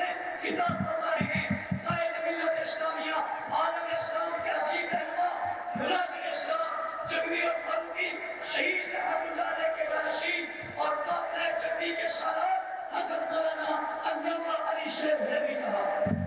نے خطاب فرمائے ہیں قائد ملت اسلامیہ عالم اسلام کے عظیم رہنما مناظر اسلام جنگی اور فاروقی شہید رحمت اللہ علیہ کے جانشین اور قافلہ جنگی کے سالار حضرت مولانا علامہ علی شیر حیدری صاحب.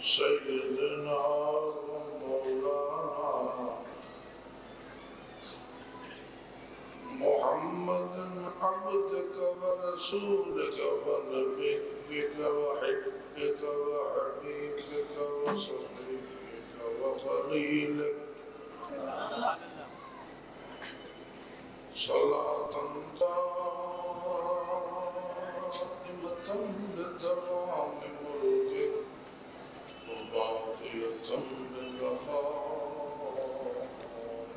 سيدنا رسولك ونبيك وحبك وحبيبك وصفيك وخليلك صلاة دائمة بدوام ملكك وباقية ببقاء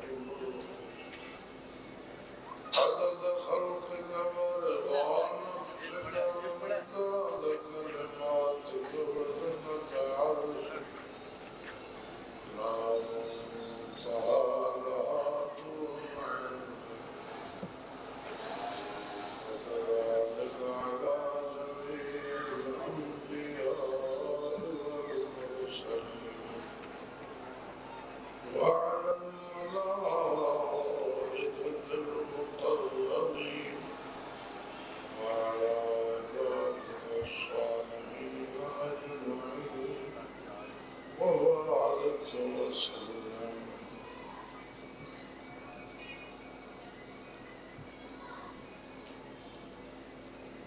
ملكك عدد خلقك ورضا نفسك ومداد كلماتك وزنة عرشك لا منتهى لها دون علمك وكذلك على جميع الأنبياء والمرسلين وعلى الملائكة المقربين وعلى عبادك الصالحين أجمعين وبارك وسلم.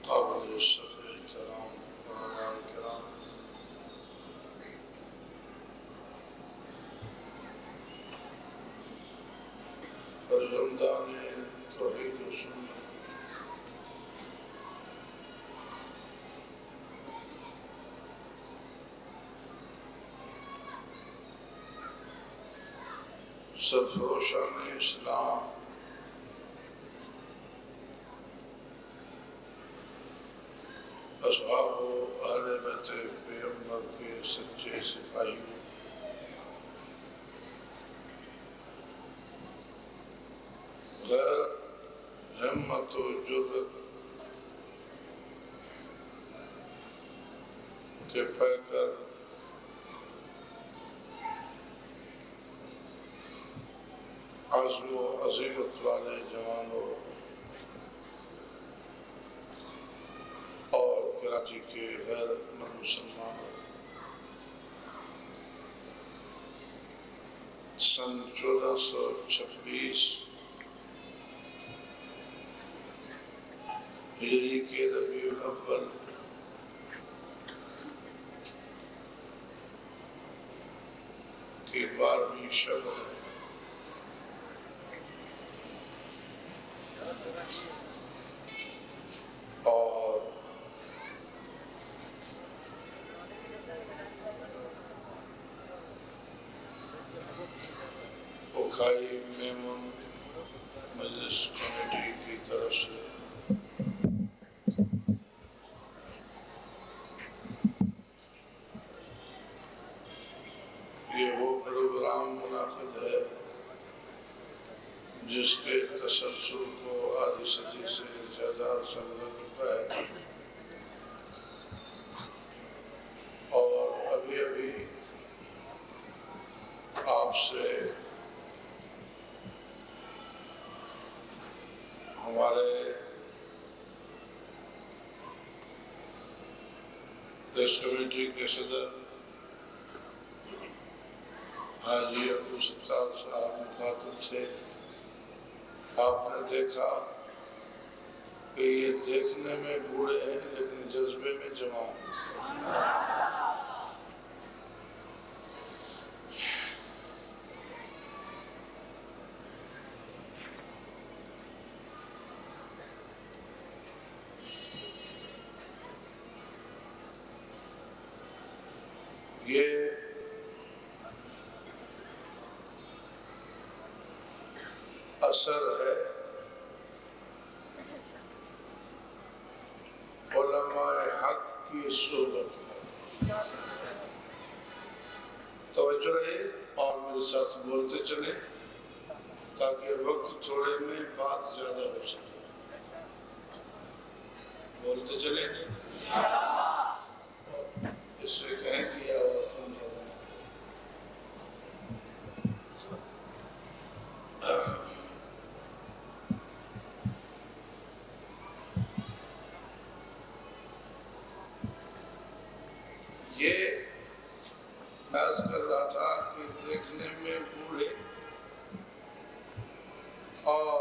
قابل صدر احترام علماء کرام، فرزندان توحید و سنت، سرفروشان اسلام، اصحاب و اہل بیت پیغمبر کے سچے سپاہیوں، غیر ہمت و جرت کے پیکر عزم و عزیمت والے جوانوں اور کراچی کے غیرت مند مسلمانوں، سن 1426 ہجری کے ربیع الاول کی 12ویں شب ہے۔ اور اوکھائی میمون مجلس کمیٹی کی طرف سے یہ وہ پروگرام منعقد ہے جس کے تسلسل کو آدھی صدی سے زیادہ عرصہ گزر چکا ہے، اور ابھی ابھی آپ سے ہمارے پریس کمیٹی کے صدر حاجی ابوالستار صاحب مخاطب تھے۔ آپ نے دیکھا کہ یہ دیکھنے میں بوڑھے ہیں لیکن جذبے میں جوان ہیں۔ یہ اثر ہے علماء حق کی صحبت میں۔ توجہ رہے اور میرے ساتھ بولتے چلے تاکہ وقت تھوڑے میں بات زیادہ ہو سکے۔ بولتے چلے اور اس سے کہیں کہ آواز کم زیادہ نہ یہ میں عرض کر رہا تھا کہ دیکھنے میں بوڑھے اور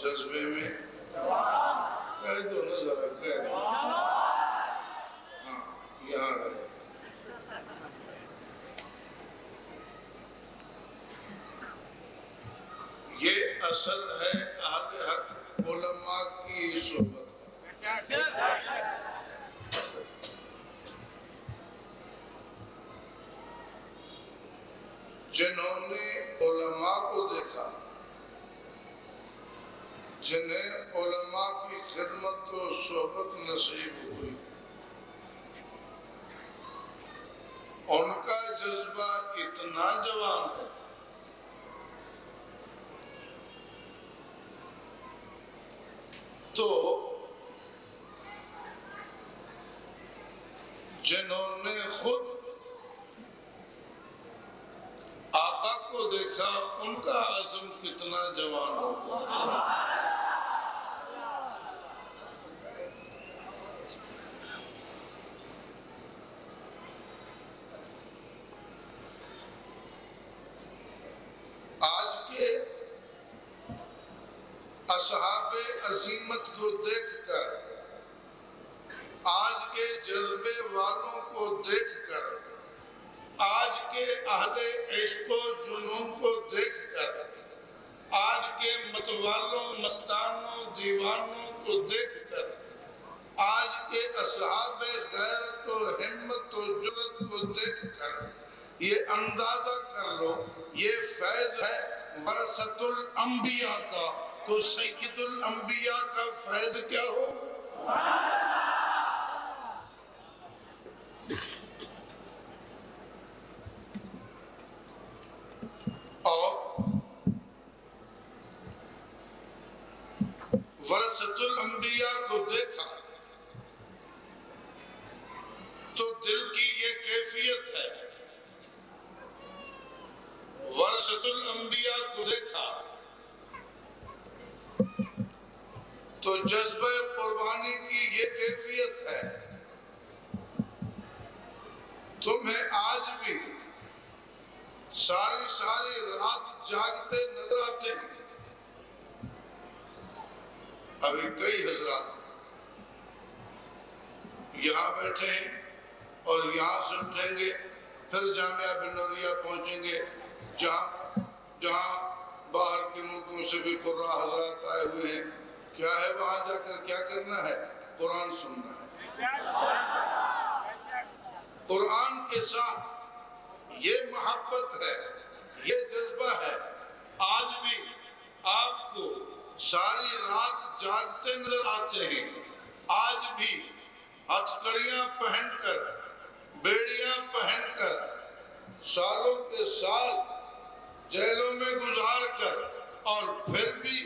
جذبے میں کہہ دو نا ذرا کہہ دو اصل ہے اہل حق علماء کی صحبت جنہوں نے علماء کو دیکھا، جنہیں علماء کی خدمت و صحبت نصیب ہوئی، ان کا جذبہ اتنا جوان ہے تو جنہوں نے خود آقا کو دیکھا ان کا عزم کتنا جوان ہوگا۔ آج کے اصحاب عظیمت کو دیکھ کر، آج کے جذبے والوں کو دیکھ کر، آج کے اہل عشق و جنون کو دیکھ کر، آج کے متوالوں مستانوں دیوانوں کو دیکھ کر، آج کے اصحاب غیرت و ہمت و جرت کو دیکھ کر یہ اندازہ کر لو یہ فیض ہے ورثۃ الانبیاء کا، تو سید الانبیاء کا فیض کیا ہو؟ اور ورثۃ الانبیاء کو دیکھا تو دل کی یہ کیفیت ہے، ورثۃ الانبیاء کو دیکھا تو جذبہ قربانی کی یہ کیفیت ہے۔ تمہیں آج بھی ساری رات جاگتے نظر آتے ہیں۔ ابھی کئی حضرات یہاں بیٹھے ہیں اور یہاں سے اٹھیں گے پھر جامعہ بن نوریہ پہنچیں گے، جہاں باہر کے ملکوں سے بھی قراء حضرات آئے ہوئے ہیں۔ کیا ہے وہاں جا کر کیا کرنا ہے؟ قرآن سننا ہے۔ قرآن کے ساتھ یہ محبت ہے، یہ جذبہ ہے۔ آج بھی آپ کو ساری رات جاگتے نظر آتے ہیں، آج بھی ہتھکڑیاں پہن کر، بیڑیاں پہن کر، سالوں کے سال جیلوں میں گزار کر، اور پھر بھی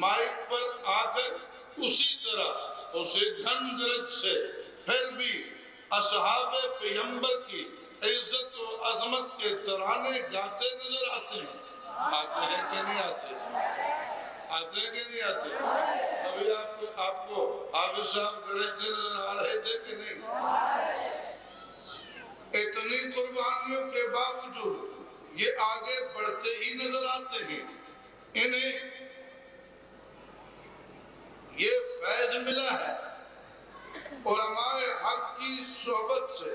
مائک پر آ کر اسی طرح اسی گھن گرج سے پھر بھی اصحاب پیغمبر کی عزت و عظمت کے ترانے گاتے نظر آتے ہیں۔ آتے ہیں کہ نہیں آتے؟ آتے ہیں کہ نہیں آتے؟ ابھی آپ کو حافظ صاحب گرجتے نظر آ رہے تھے کہ نہیں؟ اتنی قربانیوں کے باوجود یہ آگے بڑھتے ہی نظر آتے ہیں۔ انہیں یہ فیض ملا ہے علماء حق کی صحبت سے،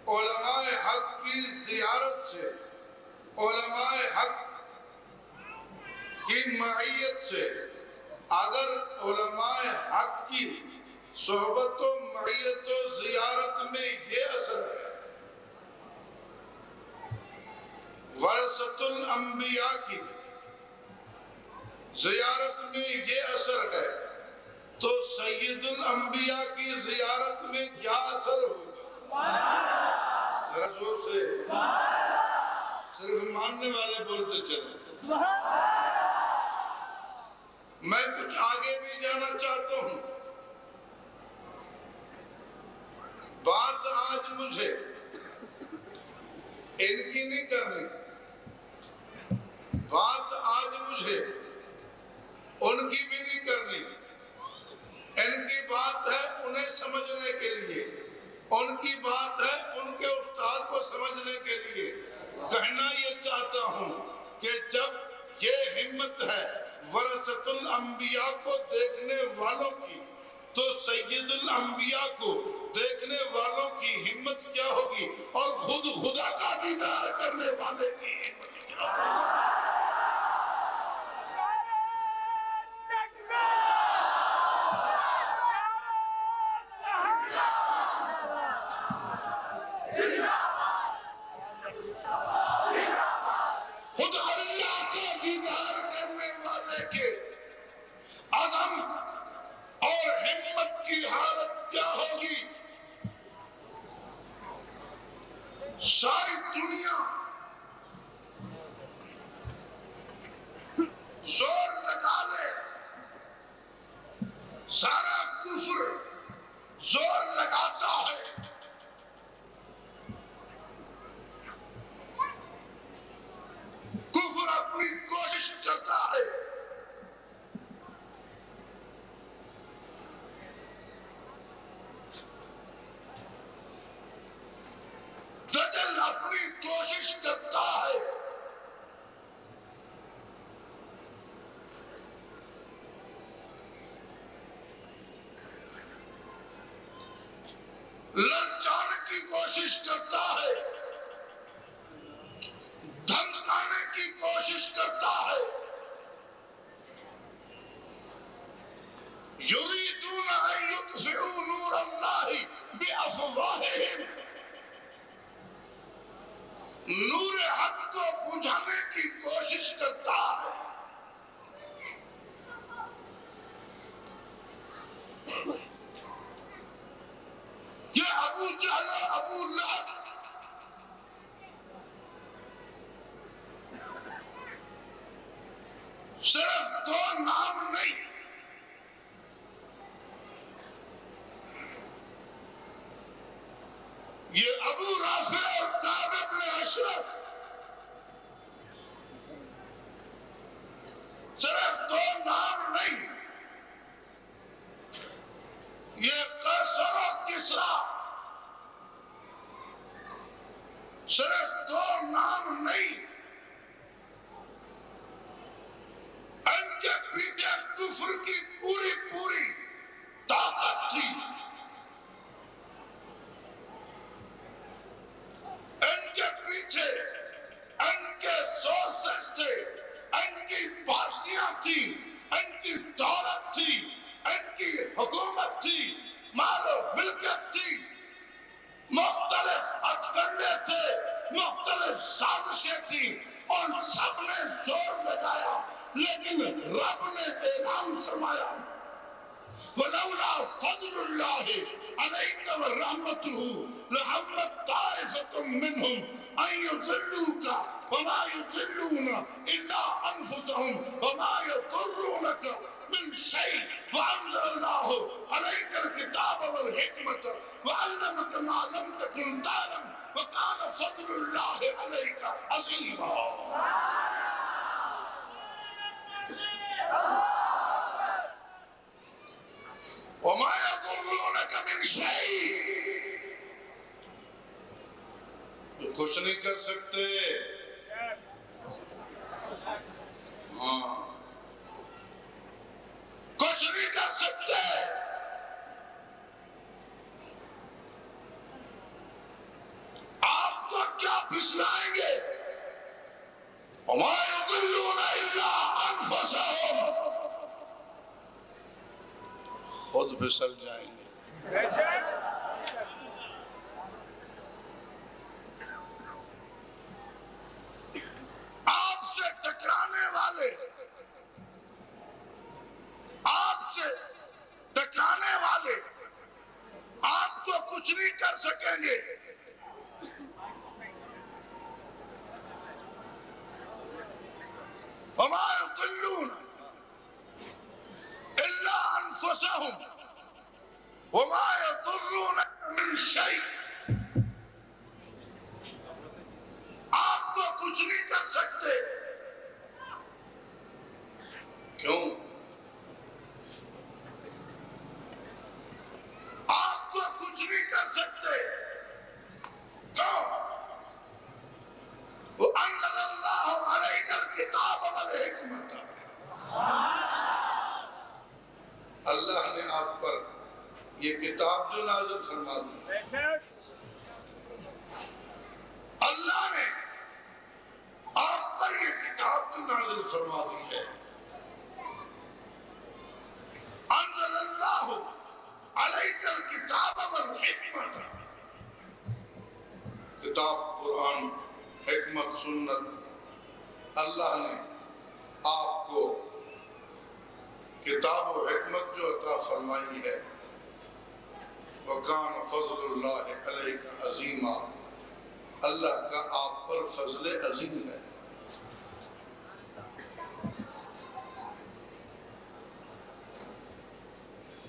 علماء حق کی زیارت سے، علماء حق کی معیت سے۔ اگر علماء حق کی صحبت و معیت و زیارت میں یہ اثر ہے، ورثۃ الانبیاء کی زیارت میں یہ اثر ہے، تو سید الانبیاء کی زیارت میں کیا اثر ہوگا؟ ذرا زور سے، صرف ماننے والے بولتے چلیں۔ میں کچھ آگے بھی جانا چاہتا ہوں۔ بات آج مجھے ان کی نہیں کرنی، بات آج مجھے ان کی بھی نہیں کرنی۔ ان کی بات ہے انہیں سمجھنے کے لیے، ان کی بات ہے ان کے استاد کو سمجھنے کے لیے۔ کہنا یہ چاہتا ہوں کہ جب یہ ہمت ہے ورثۃ الانبیاء کو دیکھنے والوں کی، تو سید الانبیاء کو دیکھنے والوں کی ہمت کیا ہوگی، اور خود خدا کا دیدار کرنے والے کی ہمت کیا ہوگی۔ خود اللہ کا دیدار کرنے والے کے عزم اور ہمت کی حالت کیا ہوگی؟ ساری دنیا زور لگا لے، سارا کفر زور لگاتا ہے، کفر اپنی کوشش کرتا ہے، دجل اپنی کوشش کرتا ہے، للچانے کی کوشش کرتا ہے، دھمکانے کی کوشش کرتا ہے، یریدون ان یطفئوا نور اللہ بافواہہم، نور حق کو بجھانے کی کوشش کرتا ہے۔ یہ ابو جہل ابو لہب صرف دو نام نہیں، یہ ابو رافع اور کعب بن اشرف صرف دو نام نہیں، یہ قیصر و کسریٰ صرف دو نام نہیں، ان کے پیچھے کفر کی پوری پوری طاقت تھی، ان کے پیچھے ان کے سورسز تھے، ان کی پارٹیاں تھی، ان کی دولت تھی، ان کی حکومت تھی، مال و ملکت تھی، مختلف ہتھکنڈے تھے، مختلف سازشیں تھیں، اور سب نے زور لگایا، لیکن رب نے اعلان فرمایا وَلَوْلَا فَضْلُ اللَّهِ عَلَيْكَ وَرَحْمَتُهُ لَهَمَّتْ طَائِفَةٌ مِّنْهُمْ أَن يُضِلُّوكَ وَمَا يُضِلُّونَ إِلَّا أَنفُسَهُمْ وَمَا يَضُرُّونَكَ مِنْ شَيْءٍ وَأَنزَلَ اللَّهُ عَلَيْكَ الْكِتَابَ وَالْحِكْمَةَ وَعَلَّمَكَ مَا لَمْ تَكُنْ تَعْلَمْ وَكَانَ فَضْلُ اللَّهِ عَلَيْكَ عَظِيمًا۔ وَمَا يَضُرُّونَكَ مِنْ شَيْءٍ، کچھ نہیں کر سکتے، ہاں کچھ نہیں کر سکتے، آپ کو کیا پھسلائیں گے؟ وَمَا يُضِلُّونَ إِلَّا أَنفُسَهُمْ، خود پھسل جائیں گے۔ آپ سے ٹکرانے والے، آپ سے ٹکرانے والے آپ کو کچھ نہیں کر سکیں گے۔ وَمَا يُضِلُّونَ إِلَّا أَنفُسَهُمْ وَمَا يَضُرُّونَكَ مِنْ شَيْءٍ، آپ کو کچھ نہیں کر سکتے، کیوں؟ آپ کو کچھ نہیں کر سکتے، کیوں؟ وَأَنزَلَ اللَّهُ عَلَيْكَ الْكِتَابَ وَالْحِكْمَةَ، اللہ نے آپ پر یہ کتاب جو نازل فرما دی، اللہ نے آپ پر یہ کتاب جو نازل فرما دی ہے، انزل اللہ علیک الکتاب والحکمت، کتاب قرآن، حکمت سنت اللہ نے آپ کو کتاب و حکمت جو عطا فرمائی ہے، وَكَانَ فَضْلُ اللَّهِ عَلَيْكَ عَظِيمًا، اللہ کا آپ پر فضل عظیم ہے۔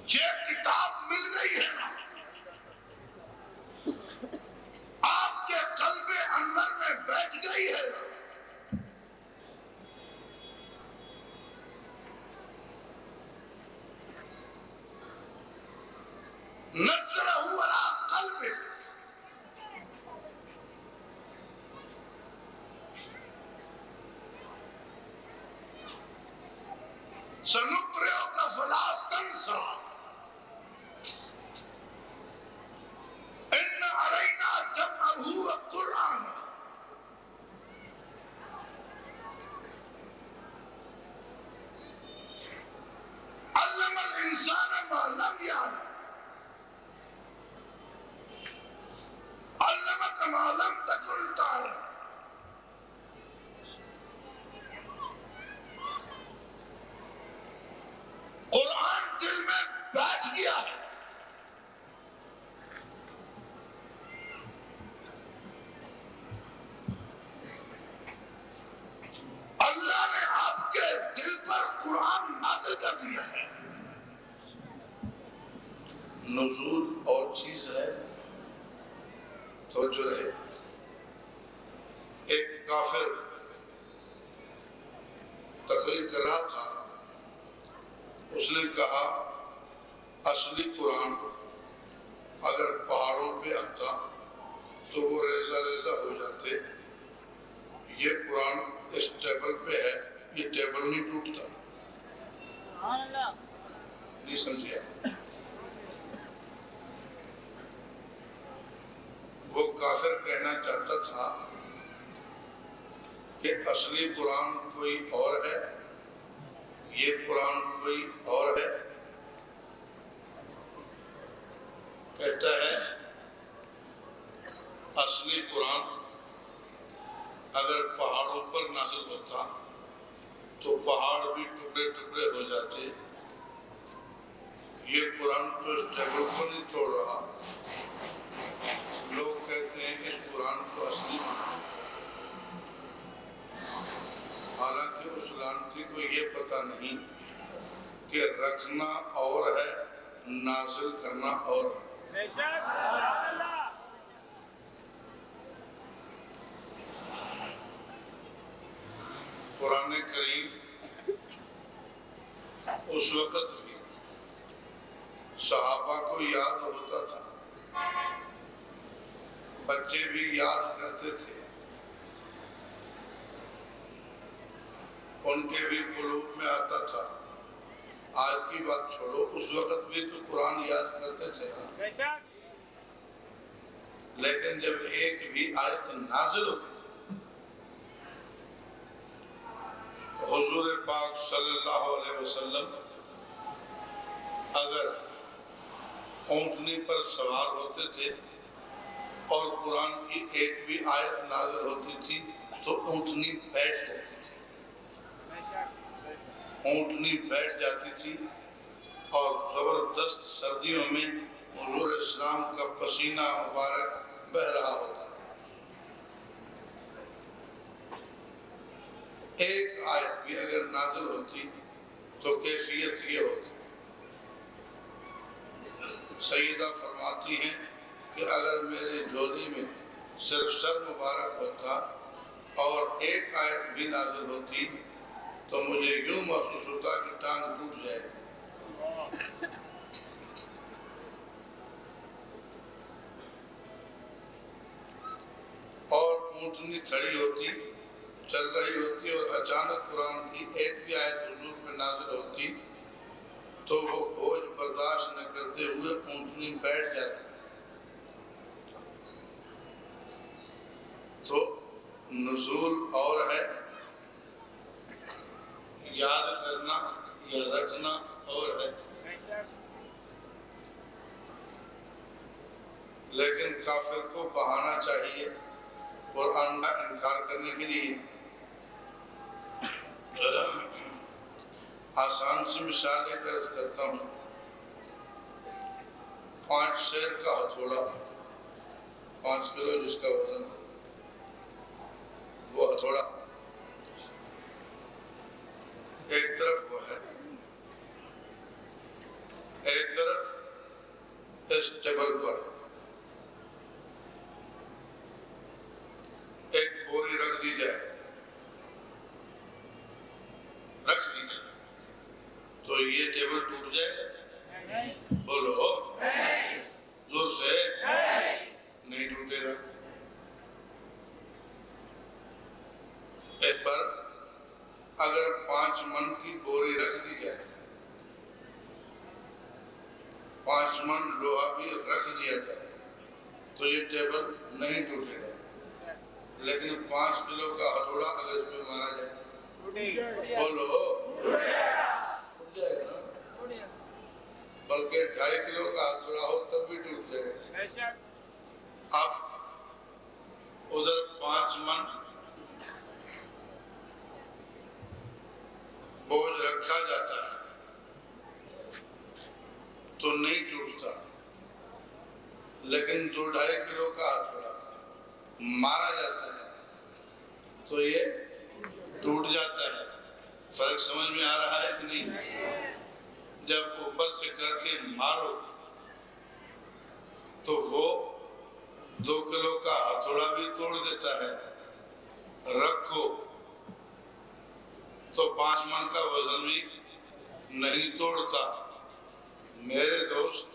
یہ کتاب مل گئی ہے نا، آپ کے قلب انور میں بیٹھ گئی ہے نا، نزلہ علی قلبک، سنقرئک فلا تنسى ان علینا جمعہ وقرآن، علم الانسان ما لم يعلم، علمک ما لم تکن تعلم۔ قرآن دل میں بیٹھ گیا ہے، اللہ نے آپ کے دل پر قرآن نازل کر دیا ہے۔ نزول اور چیز ہے، توجہ رہے۔ ایک کافر تقریر کر رہا تھا، اس نے کہا اصلی قرآن اگر پہاڑوں پہ آتا تو وہ ریزہ ریزہ ہو جاتے، یہ قرآن اس ٹیبل پہ ہے، یہ ٹیبل نہیں ٹوٹتا۔ نہیں سمجھے؟ وہ کافر کہنا چاہتا تھا کہ اصلی قرآن کوئی اور ہے، یہ قرآن کوئی اور ہے۔ کہتا ہے اصلی قرآن اگر پہاڑوں پر نازل ہوتا تو پہاڑ بھی ٹکڑے ٹکڑے ہو جاتے، یہ قرآن تو اس ٹیبل کو نہیں توڑ رہا۔ لوگ کہتے ہیں اس قرآن کو اصلی مانو، حالانکہ اس لعنتی کو یہ پتہ نہیں کہ رکھنا اور ہے، نازل کرنا اور ہے۔ قرآن کریم اس وقت بھی صحابہ کو یاد ہوتا تھا، بچے بھی یاد کرتے تھے، ان کے بھی قلوب میں آتا تھا۔ آج کی بات چھوڑو، اس وقت بھی تو قرآن یاد کرتے تھے نا، لیکن جب ایک بھی آیت نازل ہوتی تھی تو حضور پاک صلی اللہ علیہ وسلم اگر اونٹنی پر سوار ہوتے تھے اور قرآن کی ایک بھی آیت نازل ہوتی تھی تو اونٹنی بیٹھ جاتی تھی، اونٹنی بیٹھ جاتی تھی، اور زبردست سردیوں میں حضور اسلام کا پسینہ مبارک بہ رہا ہوتا۔ ایک آیت بھی اگر نازل ہوتی تو کیفیت یہ ہوتی۔ سیدہ فرماتی ہیں کہ اگر میرے جھولی میں صرف سر مبارک ہوتا اور ایک آیت بھی نازل ہوتی تو مجھے یوں محسوس ہوتا کہ ٹانگ ٹوٹ جائے۔ اور اونٹنی کھڑی ہوتی، چل رہی ہوتی، اور اچانک قرآن کی ایک بھی آیت حضور پہ نازل ہوتی تو وہ بوجھ برداشت نہ کرتے ہوئے اونٹنی بیٹھ جاتی۔ تو نزول اور ہے، یاد کرنا یا رکھنا اور ہے۔ لیکن کافر کو بہانا چاہیے قرآن کا انکار کرنے کے لیے آسان سی مثال لے کر کرتا ہوں. 5 شیر کا ہتھوڑا، 5 کلو جس کا وزن، وہ ہتھوڑا ایک طرف وہ ہے، ایک طرف اس ٹیبل پر ایک بوری رکھ دی جائے، تو یہ ٹیبل ٹوٹ جائے گا؟ بولو زور سے. نہیں ٹوٹے گا. اس پر اگر 5 من کی بوری رکھ دی جائے، 5 من لوہا بھی رکھ دیا جائے تو یہ ٹیبل نہیں ٹوٹے گا. لیکن 5 کلو کا ہتھوڑا اگر اس پہ مارا جائے، بولو بلکہ 2.5 کلو کا ہتھوڑا ہو تب بھی ٹوٹ جائے گا. اب ادھر 5 من بوجھ رکھا جاتا ہے تو نہیں ٹوٹتا، لیکن 2.5 کلو کا ہتھوڑا مارا جاتا ہے تو یہ ٹوٹ جاتا ہے. فرق سمجھ میں آ رہا ہے کہ نہیں؟ جب اوپر سے کر کے مارو تو وہ 2 کلو کا ہتھوڑا بھی توڑ دیتا ہے، رکھو تو 5 من کا وزن بھی نہیں توڑتا. میرے دوست،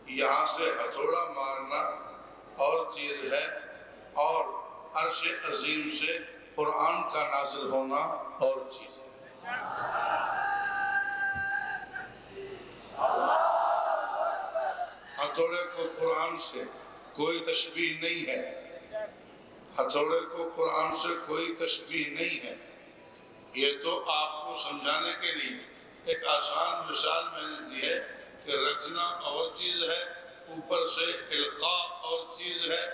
یہاں سے ہتھوڑا مارنا اور چیز ہے، اور عرش عظیم سے قرآن کا نازل ہونا اور چیز ہے. ہتھوڑے کو قرآن سے کوئی تشبیہ نہیں ہے، ہتھوڑے کو قرآن سے کوئی تشبیہ نہیں ہے. یہ تو آپ کو سمجھانے کے لیے ایک آسان مثال میں نے دی ہے کہ رکھنا اور چیز ہے، اوپر سے القاء اور چیز ہے،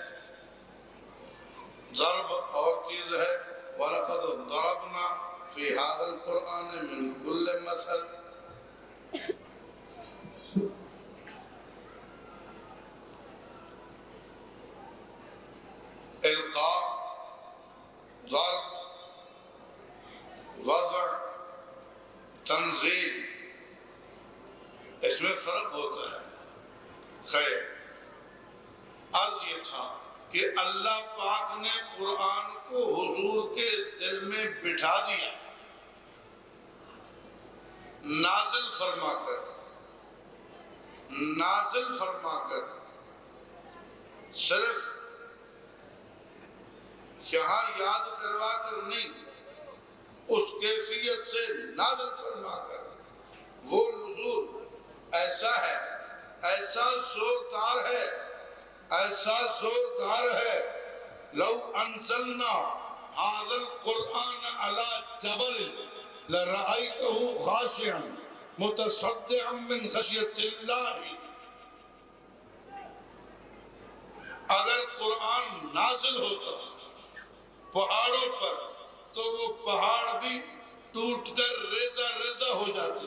ضرب اور چیز ہے. وَلَقَدْ ضَرَبْنَا فِي هَذَا الْقُرْآنِ مِنْ كُلِّ مَثَلٍ. القاء، ضرب، وضع، تنزیل، اس میں فرق ہوتا ہے. خیر، عرض یہ تھا کہ اللہ پاک نے قرآن کو حضور کے دل میں بٹھا دیا، نازل فرما کر صرف یہاں یاد کروا کر نہیں، اس کیفیت سے نازل فرما کر. وہ نزول ایسا ہے، ایسا زوردار ہے، ایسا زوردار ہے. لو انزلنا هذا القرآن على جبل لرأيته خاشعا متصدعا من خشية الله. اگر قرآن نازل ہوتا پہاڑوں پر تو وہ پہاڑ بھی ٹوٹ کر ریزہ ریزہ ہو جاتے،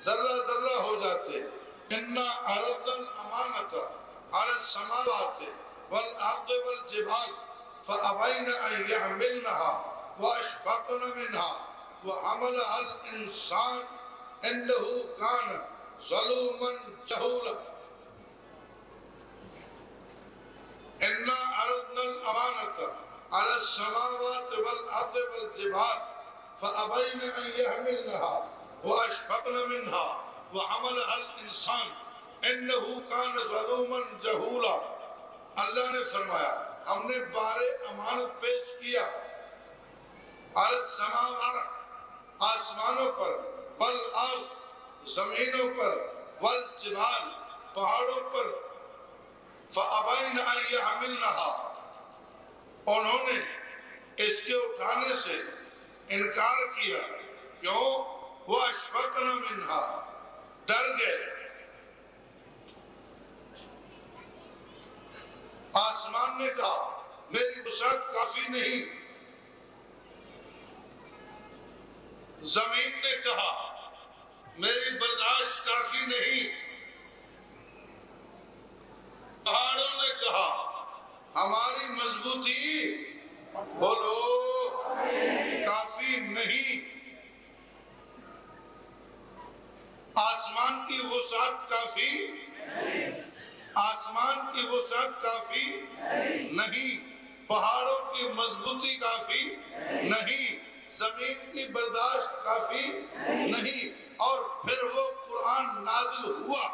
ذرہ ذرہ ہو جاتے. اِنَّا عَرَضْنَا الْأَمَانَةَ عَلَى السَّمَاوَاتِ وَالْأَرْضِ وَالْجِبَالِ فَأَبَيْنَ أَن يَحْمِلْنَهَا وَأَشْفَقْنَ مِنْهَا وَحَمَلَهَا الْإِنسَانُ إِنَّهُ كَانَ ظَلُومًا جَهُولًا. إِنَّا عَرَضْنَا الْأَمَانَةَ على السماوات والأرض والجبال فأبين أن يحملنها وأشفقن منها وحملها الإنسان إنه كان ظلوما جهولا. اللہ نے فرمایا ہم نے بار امانت پیش کیا على السماوات آسمانوں پر، والأرض زمینوں پر، والجبال پہاڑوں پر. فأبين أن يحملنها انہوں نے اس کے اٹھانے سے انکار کیا. کیوں؟ وہ اشفقن منہا، ڈر گئے. آسمان نے کہا میری وسعت کافی نہیں، زمین نے کہا میری برداشت کافی نہیں، پہاڑوں نے کہا ہماری مضبوطی بولو کافی نہیں، آسمان کی وسعت کافی، آسمان کی وسعت کافی نہیں، پہاڑوں کی مضبوطی کافی نہیں، زمین کی برداشت کافی نہیں۔ اور پھر وہ قرآن نازل ہوا،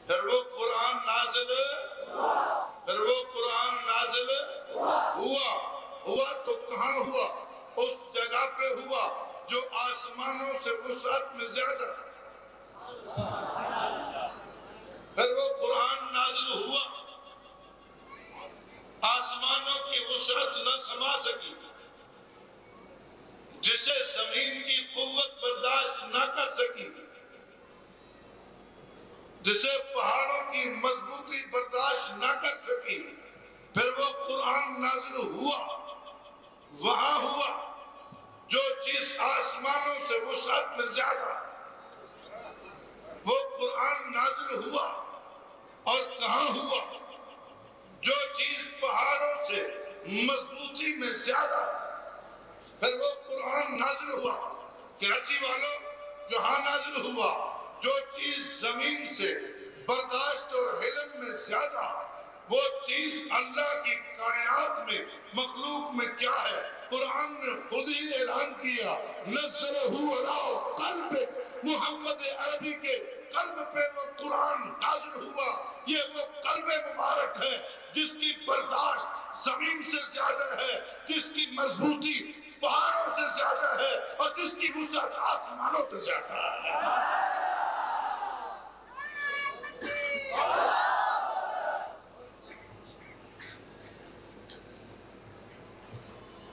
پھر وہ قرآن نازل پھر وہ قرآن نازل ہوا تو کہاں ہوا؟ اس جگہ پہ ہوا جو آسمانوں سے وسعت میں زیادہ۔ پھر وہ قرآن نازل ہوا، آسمانوں کی وسعت نہ سما سکی، جسے زمین کی قوت برداشت نہ کر سکی، جسے پہاڑوں کی مضبوطی برداشت نہ کر سکی۔ پھر وہ قرآن نازل ہوا، وہاں ہوا جو چیز آسمانوں سے وسعت میں زیادہ، وہ قرآن نازل ہوا۔ اور کہاں ہوا؟ جو چیز پہاڑوں سے مضبوطی میں زیادہ، پھر وہ قرآن نازل ہوا۔ کراچی والوں جہاں نازل ہوا جو چیز زمین سے برداشت اور علم میں زیادہ، وہ چیز اللہ کی کائنات میں مخلوق میں کیا ہے؟ قرآن نے خود ہی اعلان کیا نزلہ علی قلب محمد عربی کے قلب پہ وہ قرآن نازل ہوا۔ یہ وہ قلب مبارک ہے جس کی برداشت زمین سے زیادہ ہے، جس کی مضبوطی پہاڑوں سے زیادہ ہے، اور جس کی وسعت آسمانوں سے زیادہ ہے۔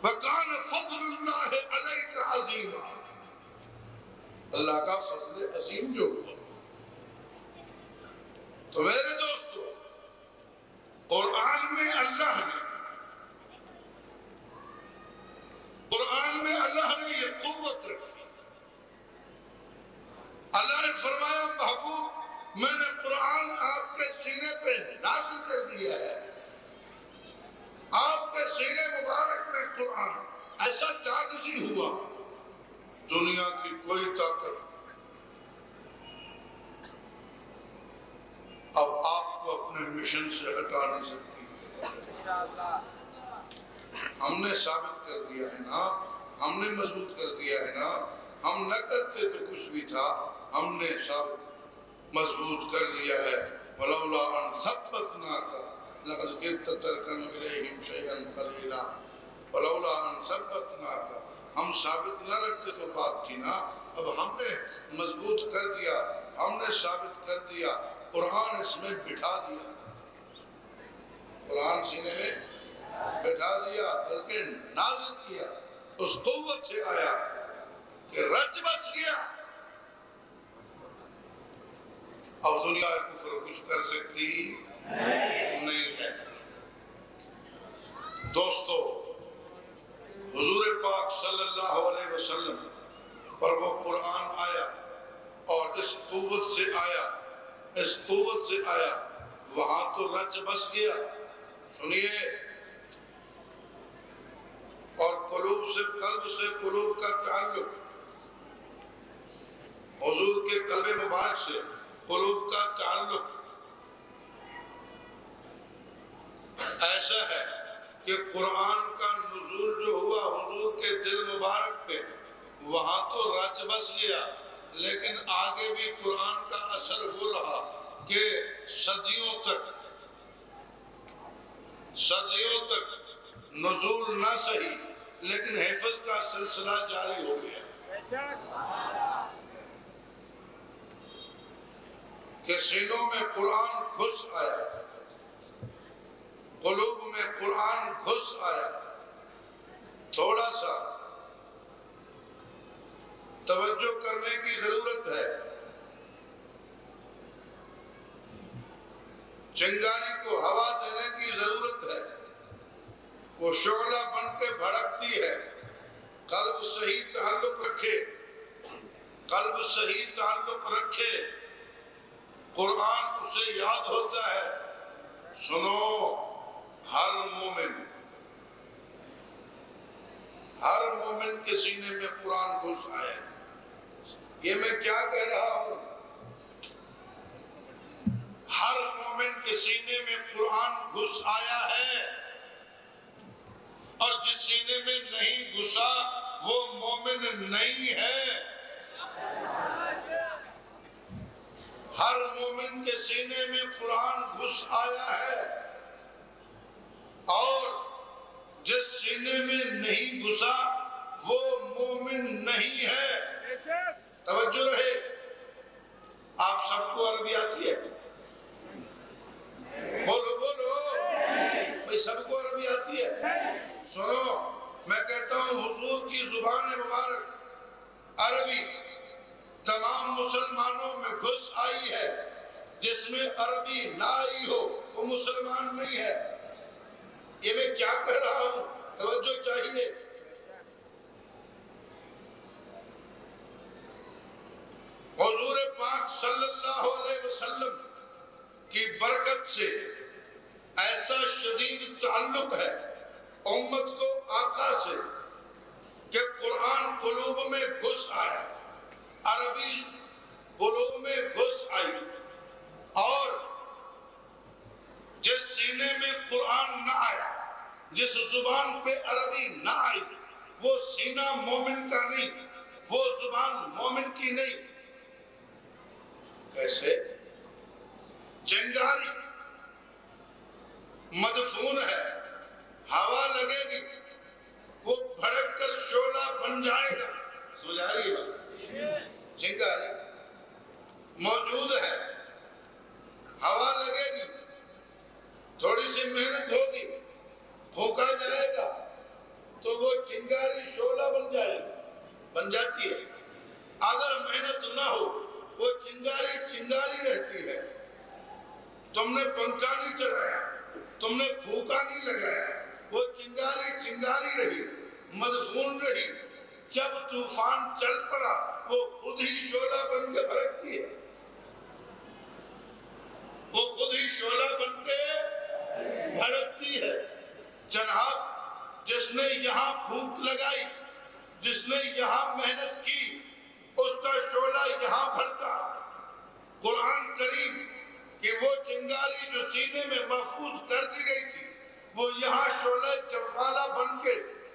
وَكَانَ فَضْلُ اللَّهِ عَلَيْكَ عَظِيمًا، اللہ کا فضل عظیم جو ہوا۔ تو میرے دوستو، قرآن میں اللہ نے یہ قوت رکھی۔ اللہ نے فرمایا محبوب میں نے قرآن آپ کے سینے پہ نازل کر دیا ہے، آپ کے سینے مبارک میں قرآن ایسا جاگزی ہوا، دنیا کی کوئی طاقت اب آپ کو اپنے مشن سے ہٹا نہیں سکتی۔ ہم نے ثابت کر دیا ہے نا، ہم نے مضبوط کر دیا ہے نا، ہم نہ کرتے تو کچھ بھی تھا، ہم نے ثابت مضبوط کر لیا ہے۔ وَلَوْلَا أَن ثَبَّتْنَاكَ لَقَدْ كِدتَّ تَرْكَنُ إِلَيْهِمْ شَيْئًا قَلِيلًا وَلَوْلَا أَن ثَبَّتْنَاكَ، ہم ثابت نہ رکھتے تو بات تھی نا، اب ہم نے مضبوط کر دیا، ہم نے ثابت کر دیا، قرآن اس میں بٹھا دیا، قرآن سینے میں بٹھا دیا، بلکہ نازل کیا، اس قوت سے آیا کہ رچ بس گیا۔ اب دنیا کفر کچھ کر سکتی نہیں ہے۔ دوستو، حضور پاک صلی اللہ علیہ وسلم پر وہ قرآن آیا اور اس قوت سے آیا، اس قوت سے آیا، وہاں تو رچ بس گیا۔ سنیے، اور قلوب سے، قلب سے قلوب کا تعلق، حضور کے قلب مبارک سے قلوب کا تعلق ایسا ہے کہ قرآن کا نزول جو ہوا حضور کے دل مبارک پہ، وہاں تو رچ بس گیا، لیکن آگے بھی قرآن کا اثر ہو رہا کہ صدیوں تک نزول نہ صحیح لیکن حفظ کا سلسلہ جاری ہو گیا کہ سینوں میں قرآن گھس آیا، قلوب میں قرآن گھس آیا۔ تھوڑا سا توجہ کرنے کی ضرورت ہے، چنگاری کو ہوا دینے کی ضرورت ہے، وہ شعلہ بن کے بھڑکتی ہے۔ قلب صحیح تعلق قرآن اسے یاد ہوتا ہے. سنو، ہر مومن کے سینے میں قرآن گھس آیا ہے. یہ میں کیا کہہ رہا ہوں؟ ہر مومن کے سینے میں قرآن گھس آیا ہے، اور جس سینے میں نہیں گھسا وہ مومن نہیں ہے. ہر مومن کے سینے میں قرآن گھس آیا ہے، اور جس سینے میں نہیں گھسا وہ مومن نہیں ہے. توجہ رہے. آپ سب کو عربی آتی ہے؟ بولو بولو بھئی، سب کو عربی آتی ہے؟ سنو، میں کہتا ہوں حضور کی زبان مبارک عربی تمام مسلمانوں میں گھس آئی ہے. جس میں عربی نہ آئی ہو وہ مسلمان نہیں ہے. یہ میں کیا کہہ رہا ہوں؟ توجہ چاہیے. حضور پاک صلی اللہ علیہ وسلم کی برکت سے ایسا شدید تعلق ہے امت کو آقا سے کہ قرآن قلوب میں گھس آیا، عربی قلوب میں گھس آئی، اور جس سینے میں قرآن نہ آیا، جس زبان پہ عربی نہ آئی، وہ سینہ مومن کا نہیں، وہ زبان مومن کی نہیں. کیسے؟ چنگاری مدفون ہے، ہوا لگے گی وہ بھڑک کر شعلہ بن جائے گا. سمجھ آ رہی ہے بات؟ چنگاری موجود ہے، ہوا لگے گی، تھوڑی سی محنت ہوگی، پھونکا جائے گا تو وہ چنگاری شعلہ بن جائے گی، بن جاتی ہے. اگر محنت نہ ہو وہ چنگاری چنگاری رہتی ہے. تم نے پنکھا نہیں چلایا، تم نے پھونکا نہیں لگایا، وہ چنگاری چنگاری رہی، مدفون رہی. جب طوفان چل پڑا وہ خود ہی شعلہ بن کے بھڑکتی ہے، وہ خود ہی شعلہ بن کے بھڑکتی ہے. جناب، جس نے یہاں پھونک لگائی، جس نے یہاں محنت کی، اس کا شعلہ یہاں بھڑکا. قرآن کریم کہ وہ چنگاری جو سینے میں محفوظ کر دی گئی تھی وہ یہاں شعلہ جوالا بن کے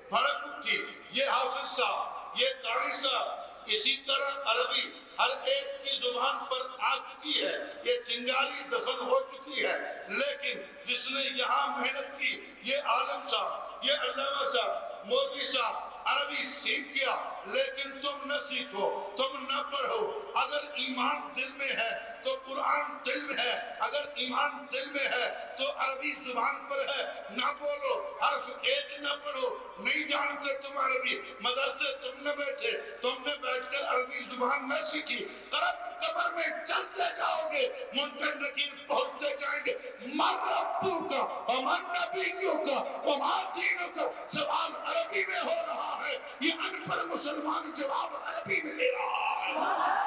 بھڑک اٹھی. یہ حافظ صاحب، یہ قاری صاحب، اسی طرح عربی ہر ایک کی زبان پر آ چکی ہے، یہ چنگاری دفن ہو چکی ہے. لیکن جس نے یہاں محنت کی، یہ عالم صاحب، یہ علامہ صاحب، مولوی صاحب عربی سیکھ گیا، لیکن تم نہ سیکھو، تم نہ پڑھو. اگر ایمان دل میں ہے تو قرآن دل میں ہے، اگر ایمان دل میں ہے تو عربی زبان پر ہے. نہ بولو، حرف ایک نہ پڑھو، نہیں جانتے تم عربی، مدرسے تم نے بیٹھے، تم نے بیٹھ کر عربی زبان نہ سیکھی، قبر میں چلتے جاؤ گے، منکر نکیر پہنچتے جائیں گے. من ربک ومن نبیک وما دینک، سوال عربی میں ہو رہا ہے، یہ ان پڑھ مسلمان جواب عربی میں دے رہا ہے.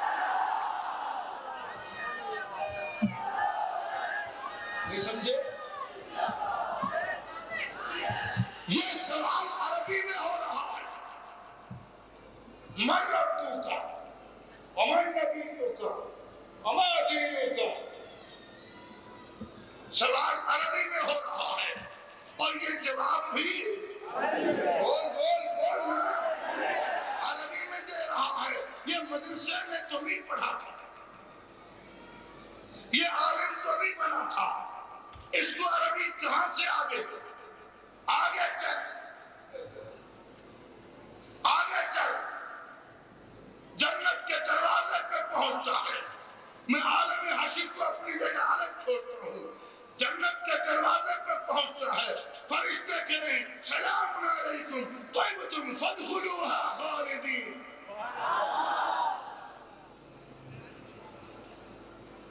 نہیں سمجھے؟ یہ سوال عربی میں ہو رہا ہے. من ربک ومن نبیک وما دینک، سوال عربی میں ہو رہا ہے، اور یہ جواب بھی بول عربی میں دے رہا ہے. یہ مدرسے میں تو نہیں پڑھا تھا، یہ عالم تو نہیں بنا تھا، اس کو عربی کہاں سے آگے چل جنت کے دروازے پہ پہنچتا ہے. میں عالم حشر کو اپنی جگہ الگ چھوڑتا ہوں. جنت کے دروازے پہ پہنچتا ہے، فرشتے کہیں سلام علیکم طیبۃ فادخلوها خالدین.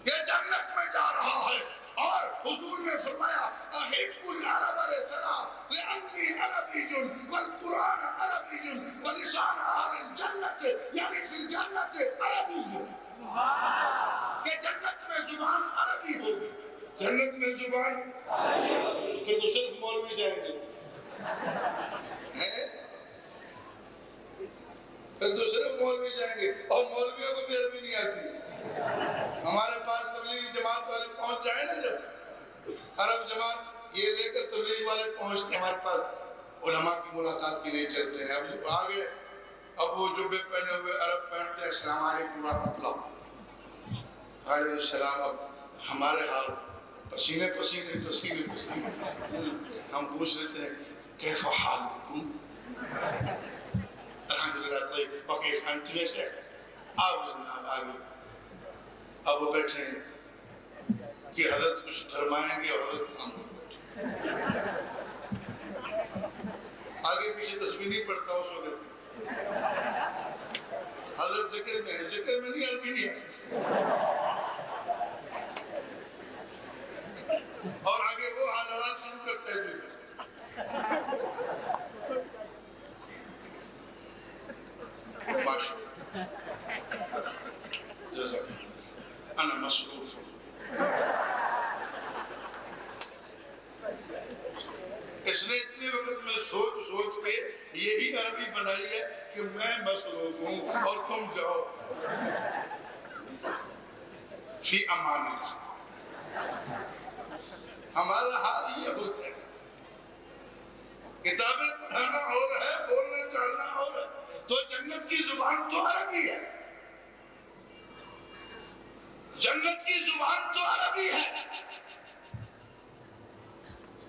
یہ جنت میں جا رہا ہے، اور حضور نے فرمایا احب العرب لثلاث لانی عربی والقرآن عربی ولسان اہل الجنت یعنی فی الجنت عربی. کہ جنت میں زبان عربی ہوگی. جنت میں زبان پھر تو صرف مولوی جائیں گے. پھر تو صرف مولوی جائیں گے اور مولویوں کو بھی عربی نہیں آتی. ہمارے پاس تبلیغی جماعت والے پہنچ جائیں نا جب عرب جماعت یہ لے کر تبلیغ والے پہنچتے ہمارے پاس علماء کی ملاقات کی نہیں چلتے ہیں. اب آگے اب وہ جبے پہنے ہوئے عرب پہنتے ہیں السلام علیکم ورحمۃ اللہ. وعلیکم السلام. اب ہمارے حال پسینے پسینے پسینے پسینے ہم پوچھ لیتے ہیں کیف حالکم الحمدللہ طیب وکیف انتم یا شیخ. آپ جناب آگے اب وہ بیٹھے ہیں کہ حضرت کچھ فرمائیں گے اور حضرت خان بیٹھے آگے پیچھے تسبیح نہیں پڑھتا اس وقت. حضرت ذکر میں نہیں عربی نہیں ہے. اور آگے وہ حالات شروع کرتا ہے ماشاءاللہ جزاک انا مصروف. اس نے اتنے وقت میں سوچ کے یہی عربی بنائی ہے کہ میں مصروف ہوں اور تم جاؤ فی امان اللہ. ہمارا حال یہ ہوتا ہے کتابیں پڑھانا اور ہے بولنا چالنا اور ہے. تو جنت کی زبان تو عربی ہے. جنت کی زبان تو عربی ہے.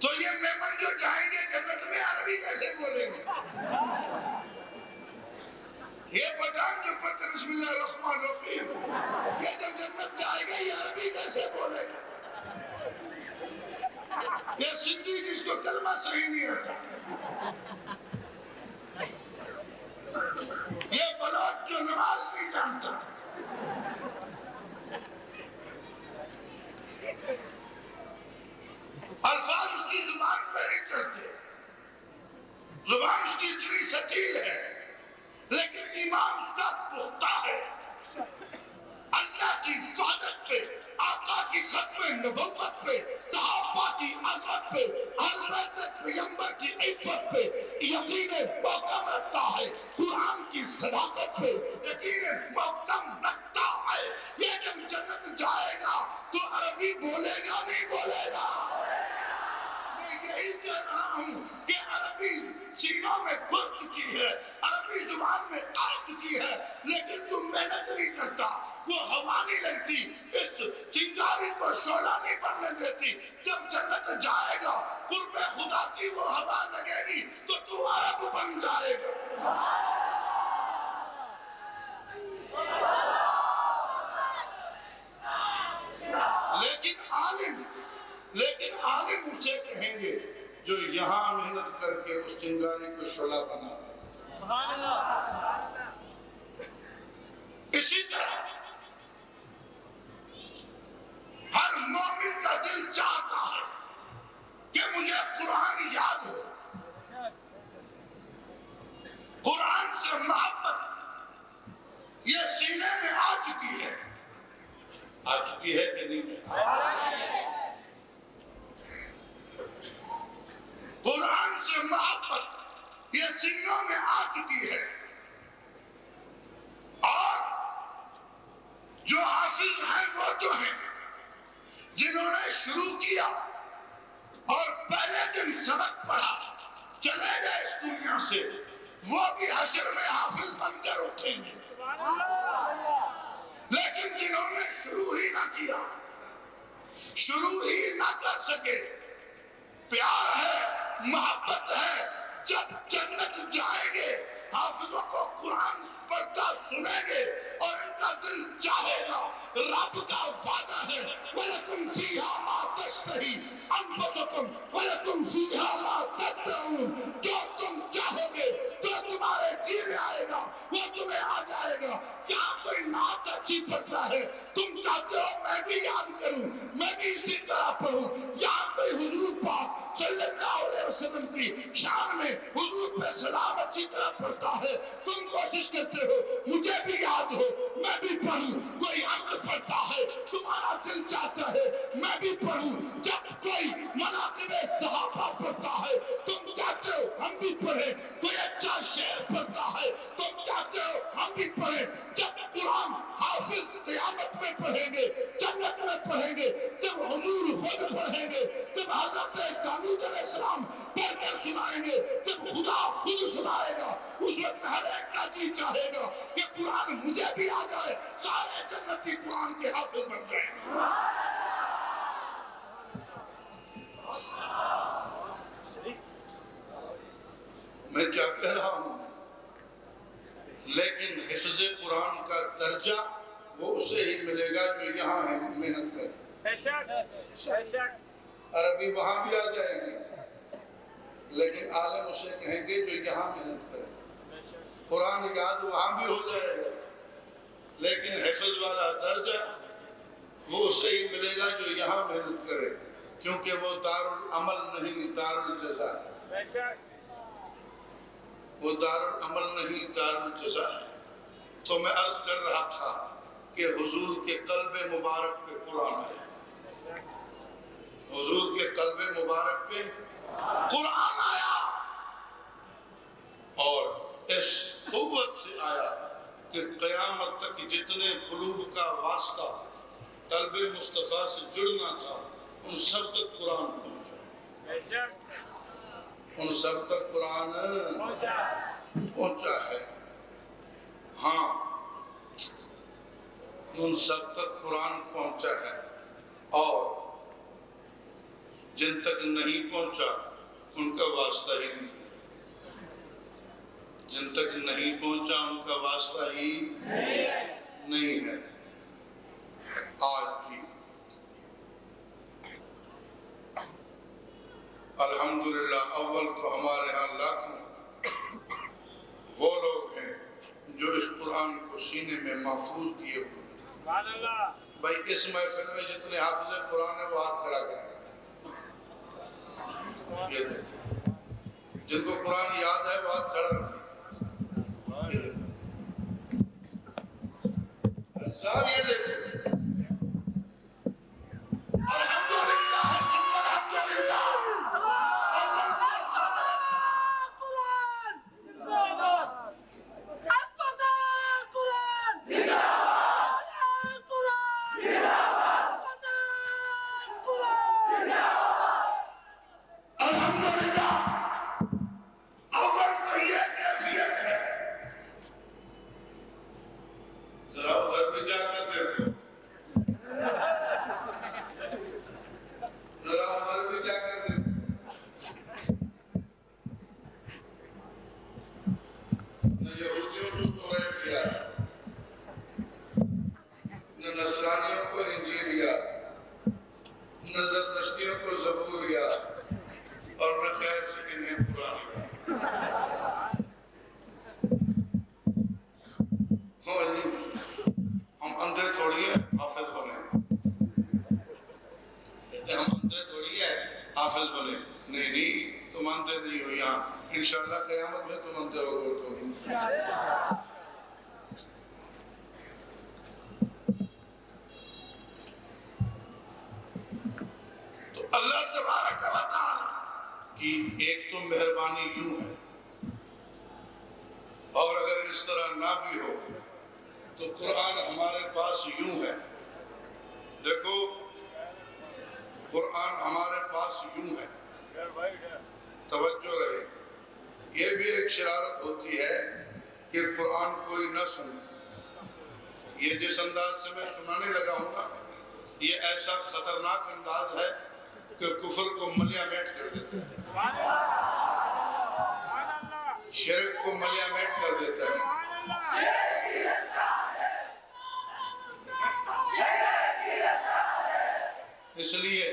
تو یہ مہمان جو جائیں گے جنت میں عربی کیسے بولیں گے؟ یہ پٹھان جو پڑھتے بسم اللہ الرحمن الرحیم یہ جب جنت جائے گا یہ عربی کیسے بولے گا؟ یہ سندھی جس کو کلمہ صحیح نہیں ہوتا. یہ بلوچ جو نماز نہیں جانتا. الفاظ اس کی زبان پہ نہیں چلتے. زبان اس کی اتنی ثقیل ہے لیکن ایمان اس کا پختہ ہے. اللہ کی وحدت پہ آقا کی ختم نبوت پہ صحابہ کی عظمت پہ اہل بیت پیغمبر کی عزت پہ یقین محکم رکھتا ہے. قرآن کی صداقت پہ یقین محکم رکھتا ہے. یہ جب جنت جائے گا تو عربی بولے گا نہیں بولے گا؟ میں یہی کہہ رہا ہوں کہ عربی سینوں میں گھس چکی ہے. عربی زبان میں آ چکی ہے لیکن تم محنت نہیں کرتا. وہ ہوا نہیں لگتی. اس چنگاری کو شعلہ نہیں بننے دیتی. جب جنت جائے گا قرب خدا کی وہ ہوا لگے گی تو عرب بن جائے گا. لیکن عالم اسے کہیں گے جو یہاں محنت کر کے اس چنگاری کو شعلہ بنا. اسی طرح ہر مومن کا دل چاہتا ہے کہ مجھے قرآن یاد ہو. قرآن سے محبت یہ سینے میں آ چکی ہے. آ چکی ہے کہ نہیں؟ قرآن سے محبت یہ سینوں میں آ چکی ہے. اور جو حافظ ہیں وہ تو ہیں جنہوں نے شروع کیا اور پہلے دن سبق پڑھا چلے گئے اس دنیا سے وہ بھی حشر میں حافظ بن کر اٹھیں گے. لیکن جنہوں نے شروع ہی نہ کیا شروع ہی نہ کر سکے پیار ہے محبت ہے جب جنت جائیں گے حافظوں کو قرآن پڑھتا سنیں گے اور ان کا دل چاہے گا. رب کا وعدہ ہے وَلَكُمْ فِيهَا مَا تَشْتَهِي أَنفُسُكُمْ وَلَكُمْ فِيهَا مَا تَدَّعُونَ. جو تم چاہو گے جو تمہارے جی میں آئے گا وہ تمہیں آ جائے گا. کیا کوئی نعت اچھی پڑھتا ہے تم چاہتے ہو میں بھی یاد کروں میں بھی اسی طرح پڑھوں. یہاں کوئی حضور پاک صلی اللہ علیہ وسلم کی شان میں حضور پہ سلام اچھی طرح پڑھتا ہے تم کوشش کرتے ہو مجھے بھی یاد ہو میں بھی پڑھوں. کوئی حمد پڑھتا ہے کوئی مناقب صحابہ پڑھتا ہے تم چاہتے ہو ہم بھی پڑھیں، کوئی اچھا شعر پڑھتا ہے تم چاہتے ہو ہم بھی پڑھیں۔ جب قرآن حافظ قیامت میں پڑھیں گے، جنت میں پڑھیں گے، جب حضور خود پڑھیں گے، جب حضرت داؤد علیہ السلام پڑھ کر سنائیں گے، جب خدا خود سنائے گا، اس وقت ہر ایک کا جی چاہے گا کہ قرآن مجھے بھی آ جائے، سارے جنتی قرآن کے حافظ بن جائیں۔ میں کیا کہہ رہا ہوں؟ لیکن حفظ قرآن کا درجہ وہ اسے ہی ملے گا جو یہاں ہے محنت کرے۔ عربی وہاں بھی آ جائے گی لیکن عالم اسے کہیں گے جو یہاں محنت کرے۔ قرآن یاد وہاں بھی ہو جائے گا لیکن حفظ والا درجہ وہ اسے ہی ملے گا جو یہاں محنت کرے، کیونکہ وہ دار العمل نہیں دار الجزا ہے۔ وہ دار العمل نہیں دار الجزا ہے۔ تو میں عرض کر رہا تھا کہ حضور کے قلب مبارک پہ قرآن آیا، حضور کے قلب مبارک پہ قرآن آیا اور اس قوت سے آیا کہ قیامت تک جتنے قلوب کا واسطہ قلب مصطفیٰ سے جڑنا تھا ان سب تک قرآن پہنچا، ان سب تک قرآن پہنچا ہے۔ ہاں ان سب تک قرآن پہنچا ہے، اور جن تک نہیں پہنچا ان کا واسطہ ہی نہیں ہے، جن تک نہیں پہنچا ان کا واسطہ ہی نہیں ہے۔ آج بھی الحمدللہ اول تو ہمارے ہاں لاکھوں وہ لوگ ہیں جو اس قرآن کو سینے میں محفوظ کیے ہوئے۔ بھائی اس محفل میں جتنے حافظ قرآن ہیں وہ ہاتھ کھڑا کریں، یہ دیکھیں جن کو قرآن یاد ہے وہ ہاتھ کھڑا رکھیں، صاحب یہ دیکھیں۔ الحمدللہ ثم الحمدللہ حافظ بنے، نہیں تم اندھے نہیں ہو، یہاں انشاءاللہ قیامت میں تم اندھے ہو گے تو اللہ تبارک و تعالی کی ایک تو مہربانی یوں ہے، اور اگر اس طرح نہ بھی ہو تو قرآن ہمارے پاس یوں ہے۔ دیکھو قرآن ہمارے پاس یوں ہے، توجہ رہے، یہ بھی ایک شرارت ہوتی ہے کہ قرآن کوئی نہ سنے۔ یہ جس انداز سے میں سنانے لگا ہوں نا، یہ ایسا خطرناک انداز ہے کہ کفر کو ملیا میٹ کر دیتا ہے، شرک کو ملیا میٹ کر دیتا ہے۔ اس لیے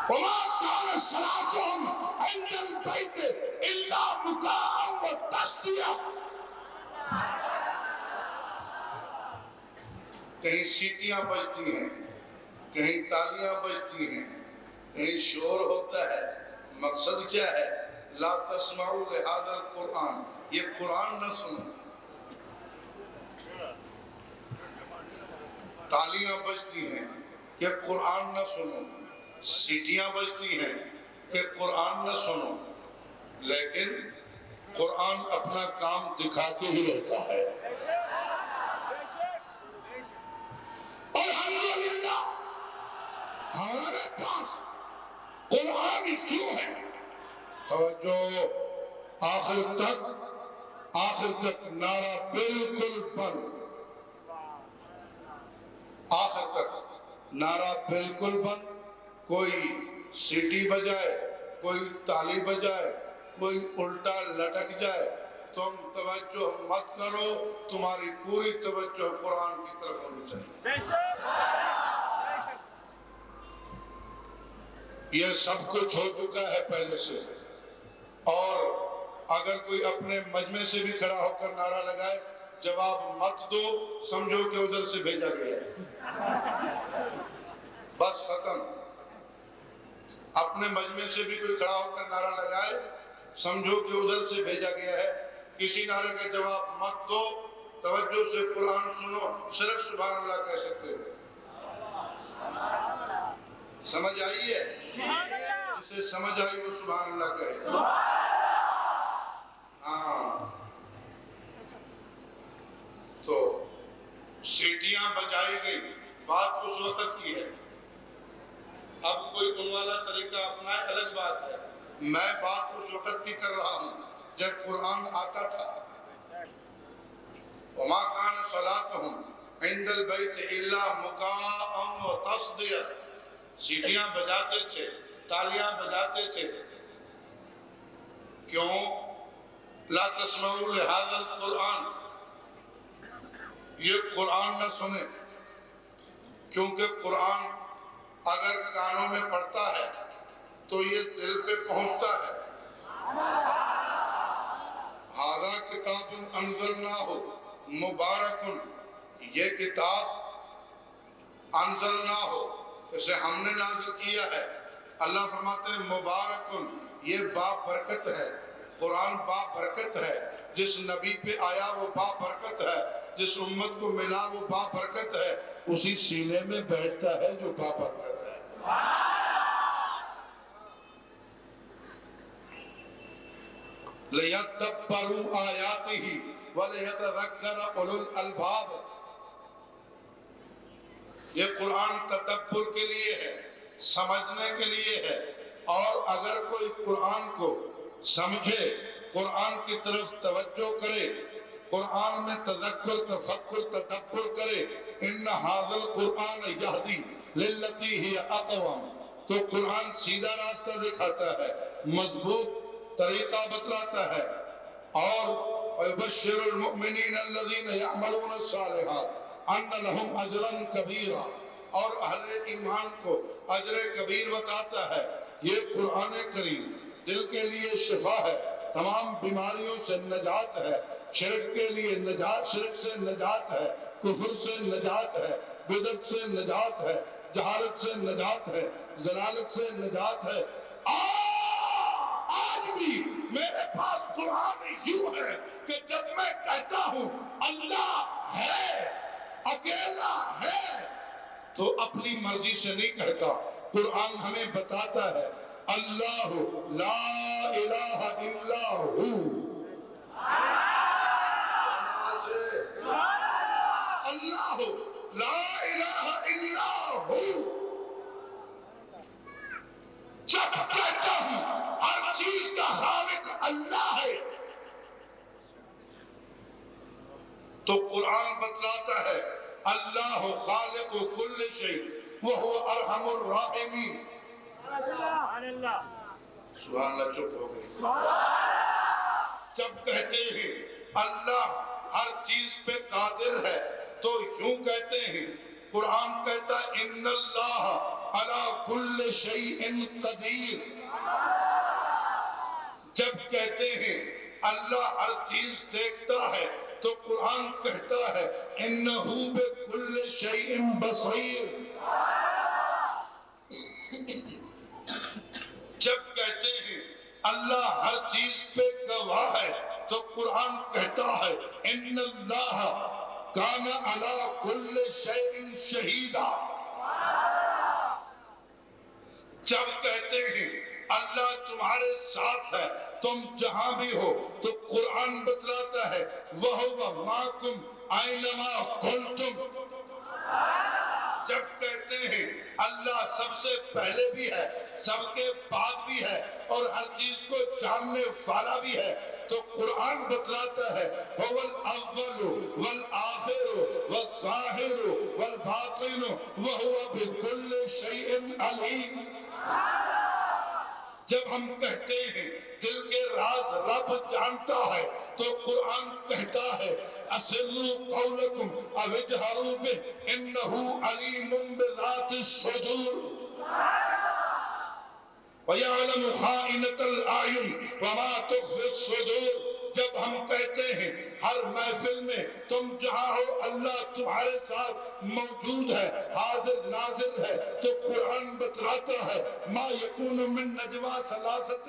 وَمَا كَانَ صَلَاتُهُمْ عِندَ الْبَيْتِ إِلَّا مُكَاءً وَتَصْدِيَةً۔ کہیں سیٹیاں بجتی ہیں، کہیں تالیاں بجتی ہیں، کہیں شور ہوتا ہے، مقصد کیا ہے؟ لا تسمعوا لهذا القرآن، یہ قرآن نہ سنو۔ تالیاں بجتی ہیں کہ قرآن نہ سنو، سیٹیاں بجتی ہیں کہ قرآن نہ سنو، لیکن قرآن اپنا کام دکھا کے ہی رہتا ہے۔ اور الحمدللہ ہمارے پاس قرآن کیوں ہے؟ توجہ، آخر تک نعرہ بالکل بند، آخر تک نعرہ بالکل بند۔ کوئی سیٹی بجائے، کوئی تالی بجائے، کوئی الٹا لٹک جائے، تم توجہ مت کرو، تمہاری پوری توجہ قرآن کی طرف ہونی چاہیے۔ یہ سب کچھ ہو چکا ہے پہلے سے، اور اگر کوئی اپنے مجمع سے بھی کھڑا ہو کر نعرہ لگائے، جواب مت دو، سمجھو کہ ادھر سے بھیجا گیا ہے، بس ختم۔ اپنے مجمع سے بھی کوئی کھڑا ہو کر نعرہ لگائے، سمجھو کہ ادھر سے بھیجا گیا ہے۔ کسی نعرے کا جواب مت دو، توجہ سے قرآن سنو، صرف سبحان اللہ کہہ سکتے ہو۔ سمجھ آئی ہے؟ جسے سمجھ آئی وہ سبحان اللہ کہے۔ ہاں، تو سیٹیاں بجائی گئی، بات اس وقت کی ہے۔ اب کوئی ان والا طریقہ اپنائے الگ بات ہے، میں بات اس وقت کی کر رہا ہوں جب قرآن آتا تھا۔ وما كان صلاتهم عند البيت الا مكاء وتصديا، سیٹیاں بجاتے تھے، تالیاں بجاتے تھے۔ کیوں؟ لا تسمعوا لهذا القرآن، یہ قرآن نہ سنیں، کیونکہ قرآن اگر کانوں میں پڑتا ہے تو یہ دل پہ پہنچتا ہے۔ ھذا کتاب انزلناہ مبارک، یہ کتاب انزلناہ، اسے ہم نے نازل کیا ہے۔ اللہ فرماتے ہیں مبارک، یہ بابرکت ہے، قرآن بابرکت ہے۔ جس نبی پہ آیا وہ بابرکت ہے، جس امت کو ملا وہ بابرکت ہے، اسی سینے میں بیٹھتا ہے جو بابرکت ہے۔ لِيَدَّبَّرُوا آيَاتِهِ وَلِيَتَذَكَّرَ أُولُو الْأَلْبَابِ، یہ قرآن تدبر کے لیے ہے، سمجھنے کے لیے ہے، اور اگر کوئی قرآن کو سمجھے، قرآن کی طرف توجہ کرے، قرآن میں تذکر، تفکر، تدبر کرے، ان ھذا القرآن یہدی للتی ہی اقوم، تو قرآن سیدھا راستہ دکھاتا ہے، مضبوط طریقہ بتلاتا ہے۔ اور وَيُبَشِّرُ الْمُؤْمِنِينَ الَّذِينَ يَعْمَلُونَ الصَّالِحَاتِ أَنَّ لَهُمْ أَجْرًا كَبِيرًا، اور اہل ایمان کو اجر کبیر بتاتا ہے۔ یہ قرآن کریم دل کے لیے شفا ہے، تمام بیماریوں سے نجات ہے، شرک کے لیے نجات، شرک سے نجات ہے، کفر سے نجات ہے، بدعت سے نجات ہے، جہالت سے نجات ہے، ضلالت سے نجات ہے۔ آج بھی میرے پاس قرآن یوں ہے کہ جب میں کہتا ہوں اللہ ہے، اکیلا ہے، تو اپنی مرضی سے نہیں کہتا، قرآن ہمیں بتاتا ہے اللہ لا الہ الا ہو، اللہ لا الہ الا ہو۔ جب کہتا ہوں ہر چیز کا خالق اللہ ہے، تو قرآن بتلاتا ہے اللہ خالق کل شیء وہو ارحم الراحمین۔ سبحان اللہ، چپ ہو گئی۔ جب کہتے ہیں اللہ ہر چیز پہ قادر ہے تو یوں کہتے ہیں، قرآن کہتا ہے ان اللہ علی کل شیء قدیر۔ جب کہتے ہیں اللہ ہر چیز دیکھتا ہے تو قرآن کہتا ہے انہ بکل شیء بصیر۔ جب کہتے ہیں اللہ ہر چیز پہ گواہ ہے تو قرآن کہتا ہے ان اللہ کان علی کل شیء شہیدا۔ جب کہتے ہیں اللہ تمہارے ساتھ ہے تم جہاں بھی ہو تو قرآن بتلاتا ہے وَهُوَ مَعَكُمْ أَيْنَمَا كُنْتُمْ۔ جب کہتے ہیں اللہ سب سے پہلے بھی ہے سب کے بعد بھی ہے اور ہر چیز کو جاننے والا بھی ہے تو قرآن بتلاتا ہے هُوَ الْأَوَّلُ وَالْآخِرُ وَالظَّاهِرُ وَالْبَاطِنُ وَهُوَ بِكُلِّ شَيْءٍ عَلِيمٌ۔ جب ہم کہتے ہیں دل کے راز رب جانتا ہے تو قرآن کہتا ہے أَسِرُّوا قَوْلَكُمْ أَوِ اجْهَرُوا بِهِ إِنَّهُ عَلِيمٌ بِذَاتِ الصُّدُورِ وَيَعْلَمُ خَائِنَةَ الْأَعْيُنِ وَمَا تُخْفِي الصُّدُورُ۔ جب ہم کہتے ہیں ہر محفل میں تم جہاں ہو اللہ تمہارے ساتھ موجود ہے حاضر ناظر ہے تو قرآن بتلاتا ہے ما یکون من نجوا ثلاثۃ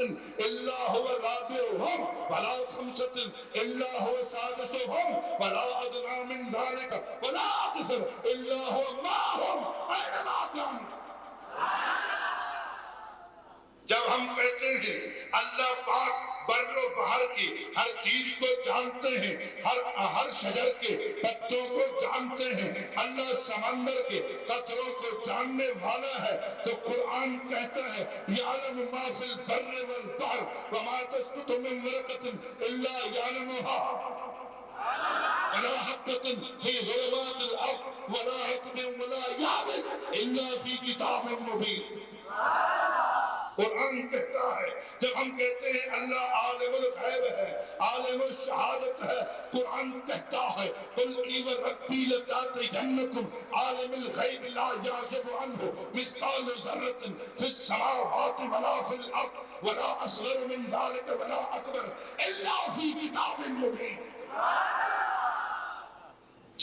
الا هو رابعهم ولا خمسۃ الا هو سادسهم ولا ادنى من ذلك ولا اكثر الا هو معهم اينما كانوا۔ جب ہم کہتے ہیں اللہ پاک بر و بحر کی ہر چیز کو جانتے ہیں ہر شجر کے پتوں کو جانتے ہیں اللہ سمندر کے قطروں کو جاننے والا ہے تو قرآن کہتا ہے یعلم ما فی البر والبحر وما تسقط من ورقة الا یعلمها ولا حبة في ظلمات الارض ولا رطب ولا یابس الا فی کتاب مبین۔ قرآن کہتا ہے جب ہم کہتے ہیں اللہ عالم الغیب ہے عالم الشہادت ہے قرآن کہتا ہے قل ای وربی لتأتینکم عالم الغیب لا یعزب عنہ مثقال ذرۃ فی السماوات ولا فی الارض ولا اصغر من ذلک ولا اکبر الا فی کتاب مبین۔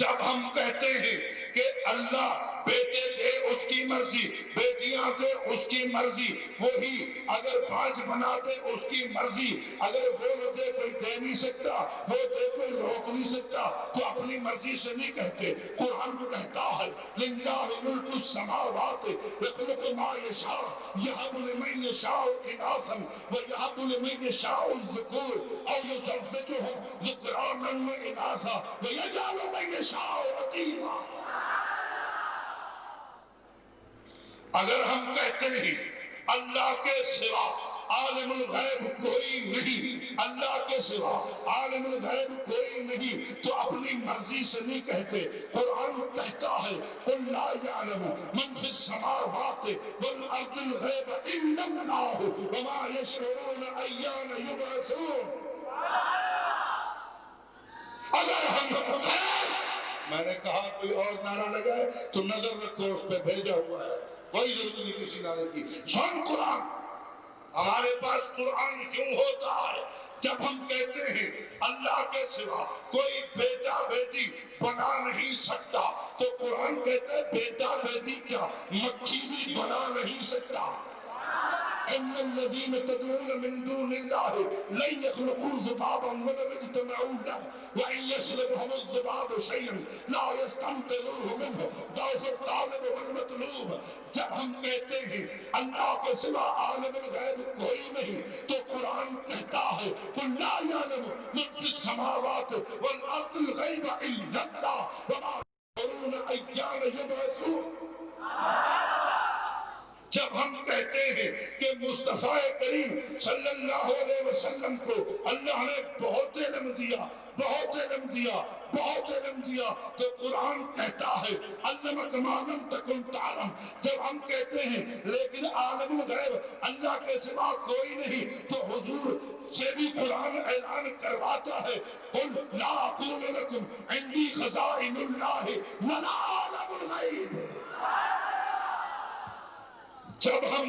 جب ہم کہتے ہیں کہ اللہ بیٹے دے اس کی مرضی بیٹیاں دے اس کی مرضی وہی اگر 5 بنا دے اس کی مرضی اگر وہ نہ دے کوئی دے نہیں سکتا وہ دے کوئی روک نہیں سکتا تو اپنی مرضی سے نہیں کہتے قرآن کہتا ہے للہ ملک السماوات یخلق ما یشاء یہب لمن یشاء اناثا ویہب لمن یشاء الذکور او یزوجہم ذکرانا واناثا ویجعل من یشاء عقیما۔ اگر ہم کہتے ہیں اللہ کے سوا عالم الغیب کوئی نہیں اللہ کے سوا عالم الغیب کوئی نہیں تو اپنی مرضی سے نہیں کہتے قرآن کہتا ہے قل لا یعلم من فی السماوات والارض الغیب الا اللہ وما یشعرون ایان یبعثون۔ اگر ہم میں نے کہا کوئی اور نعرہ لگائے تو نظر رکھو اس پہ بھیجا ہوا ہے کوئی ضرورت نہیں کسی نعرے کی۔ سن قرآن ہمارے پاس قرآن کیوں ہوتا ہے جب ہم کہتے ہیں اللہ کے سوا کوئی بیٹا بیٹی بنا نہیں سکتا تو قرآن کہتا ہے بیٹا بیٹی کیا مکھی بھی بنا نہیں سکتا۔ ان الذين تدعون من دون الله لن يخلقوا ذبابا ولو اجتمعوا له وان يسلبهم الذباب شيئا لا يستنقذوه منه ضعف الطالب والمطلوب۔ جب ہم کہتے ہیں اللہ کے سوا عالم الغیب کوئی نہیں تو قرآن کہتا ہے قل لا يعلم من في السماوات والارض الغیب الا اللہ وما يشعرون ایان یبعثون۔ جب ہم کہتے ہیں کہ مصطفیٰ کریم صلی اللہ علیہ وسلم کو اللہ نے بہت علم دیا بہت علم دیا بہت علم دیا تو قرآن کہتا ہے علمک ما لم تکن تعلم۔ جب ہم کہتے ہیں لیکن عالم الغیب اللہ کے سوا کوئی نہیں تو حضور سے بھی قرآن اعلان کرواتا ہے قل لا اقول لکم عندی خزائن اللہ ولا اعلم الغیب۔ جب ہم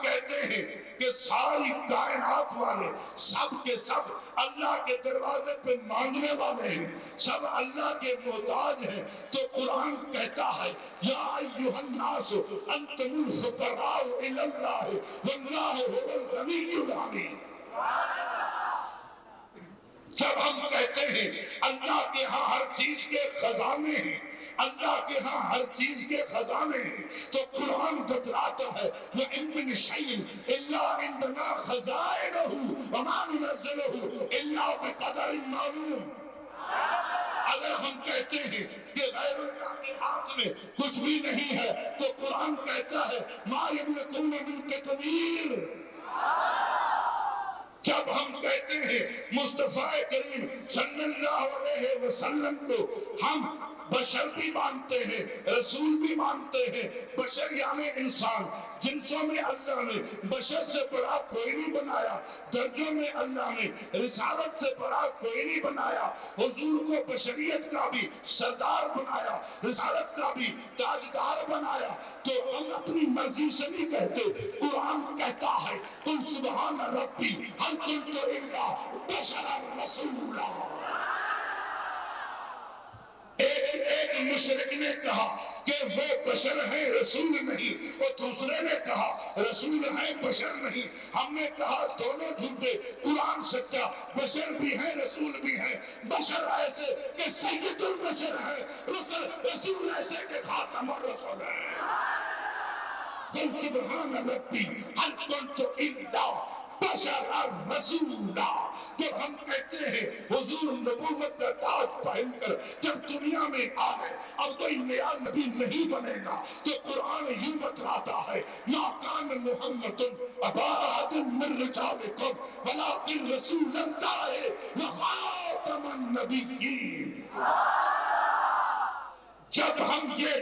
کہتے ہیں کہ ساری کائنات والے سب کے سب اللہ کے دروازے پہ مانگنے والے ہیں سب اللہ کے محتاج ہیں تو قرآن کہتا ہے یا ایھا الناس انتم الفقراء الی اللہ واللہ هو الغنی الحمید۔ جب ہم کہتے ہیں اللہ کے ہاں ہر چیز کے خزانے ہیں اللہ کے ہاں ہر چیز کے خزانے ہیں، تو قرآن بتلاتا ہے وَإِن مِّن شَيْءٍ إِلَّا عِندَنَا خَزَائِنُهُ وَمَا نُنَزِّلُهُ إِلَّا بِقَدَرٍ مَّعْلُومٍ۔ اگر ہم کہتے ہیں کہ غیر اللہ کے ہاتھ میں کچھ بھی نہیں ہے تو قرآن کہتا ہے مَا يَمْلِكُونَ مِن قِطْمِيرٍ۔ جب ہم کہتے ہیں مصطفیٰ کریم صلی اللہ علیہ وسلم کو ہم بشر بھی مانتے ہیں، رسول بھی مانتے ہیں۔ بشر یعنی انسان، جنسوں میں اللہ نے بشر سے بڑا کوئی نہیں بنایا، درجوں میں اللہ نے رسالت سے بڑا کوئی نہیں بنایا۔ حضور کو بشریت کا بھی سردار بنایا، رسالت کا بھی تاجدار بنایا، تو ہم اپنی مرضی سے نہیں کہتے۔ قرآن کہتا ہے قل سبحان ربی هل كنت الا بشرا رسولا۔ ایک مشرک نے کہا کہ وہ بشر ہیں رسول نہیں، اور دوسرے نے کہا رسول ہیں بشر نہیں۔ ہم نے کہا دونوں جھوٹے، قرآن سچا، بشر بھی ہیں رسول بھی ہیں۔ بشر ایسے کہ سید البشر ہے، رسول ایسے کہ خاتم الرسل ہے۔ قل سبحان ربی هل كنت الا بشرا رسولا۔ جب ہم کہتے ہیں حضور نبوت کا تاج پہن کر جب دنیا میں آ گئے اب کوئی نیا نبی نہیں بنے گا، تو قرآن یوں بتلاتا ہے ما کان محمد ابا احد من رجالکم ولکن رسول اللہ وخاتم النبیین۔ جب ہم یہ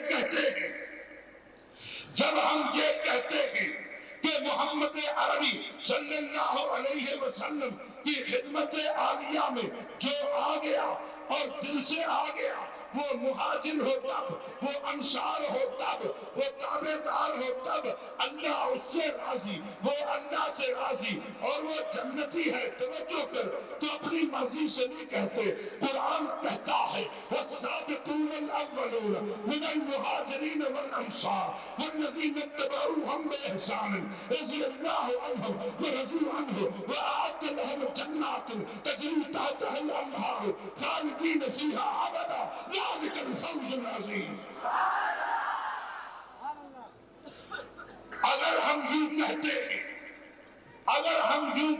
کہتے ہیں کہ محمد عربی صلی اللہ علیہ وسلم کی خدمت عالیہ میں جو آ گیا اور دل سے آ گیا، وہ مہاجر ہو تب، وہ انصار ہو تب، وہ تابعدار ہو تب، اللہ اس سے راضی، وہ اللہ سے راضی، اور وہ جنتی ہے۔ توجہ کر، تو اپنی مرضی سے نہیں کہتے۔ قرآن کہتا ہے والسابقون الاولون من المہاجرین والانصار والذین اتبعوهم بإحسان رضی اللہ عنہم ورضوا عنہ وأعد لهم جنات تجری تحتها الأنہار خالدین فیہا ابدا ذلک الفوز العظیم۔ اگر ہم یوں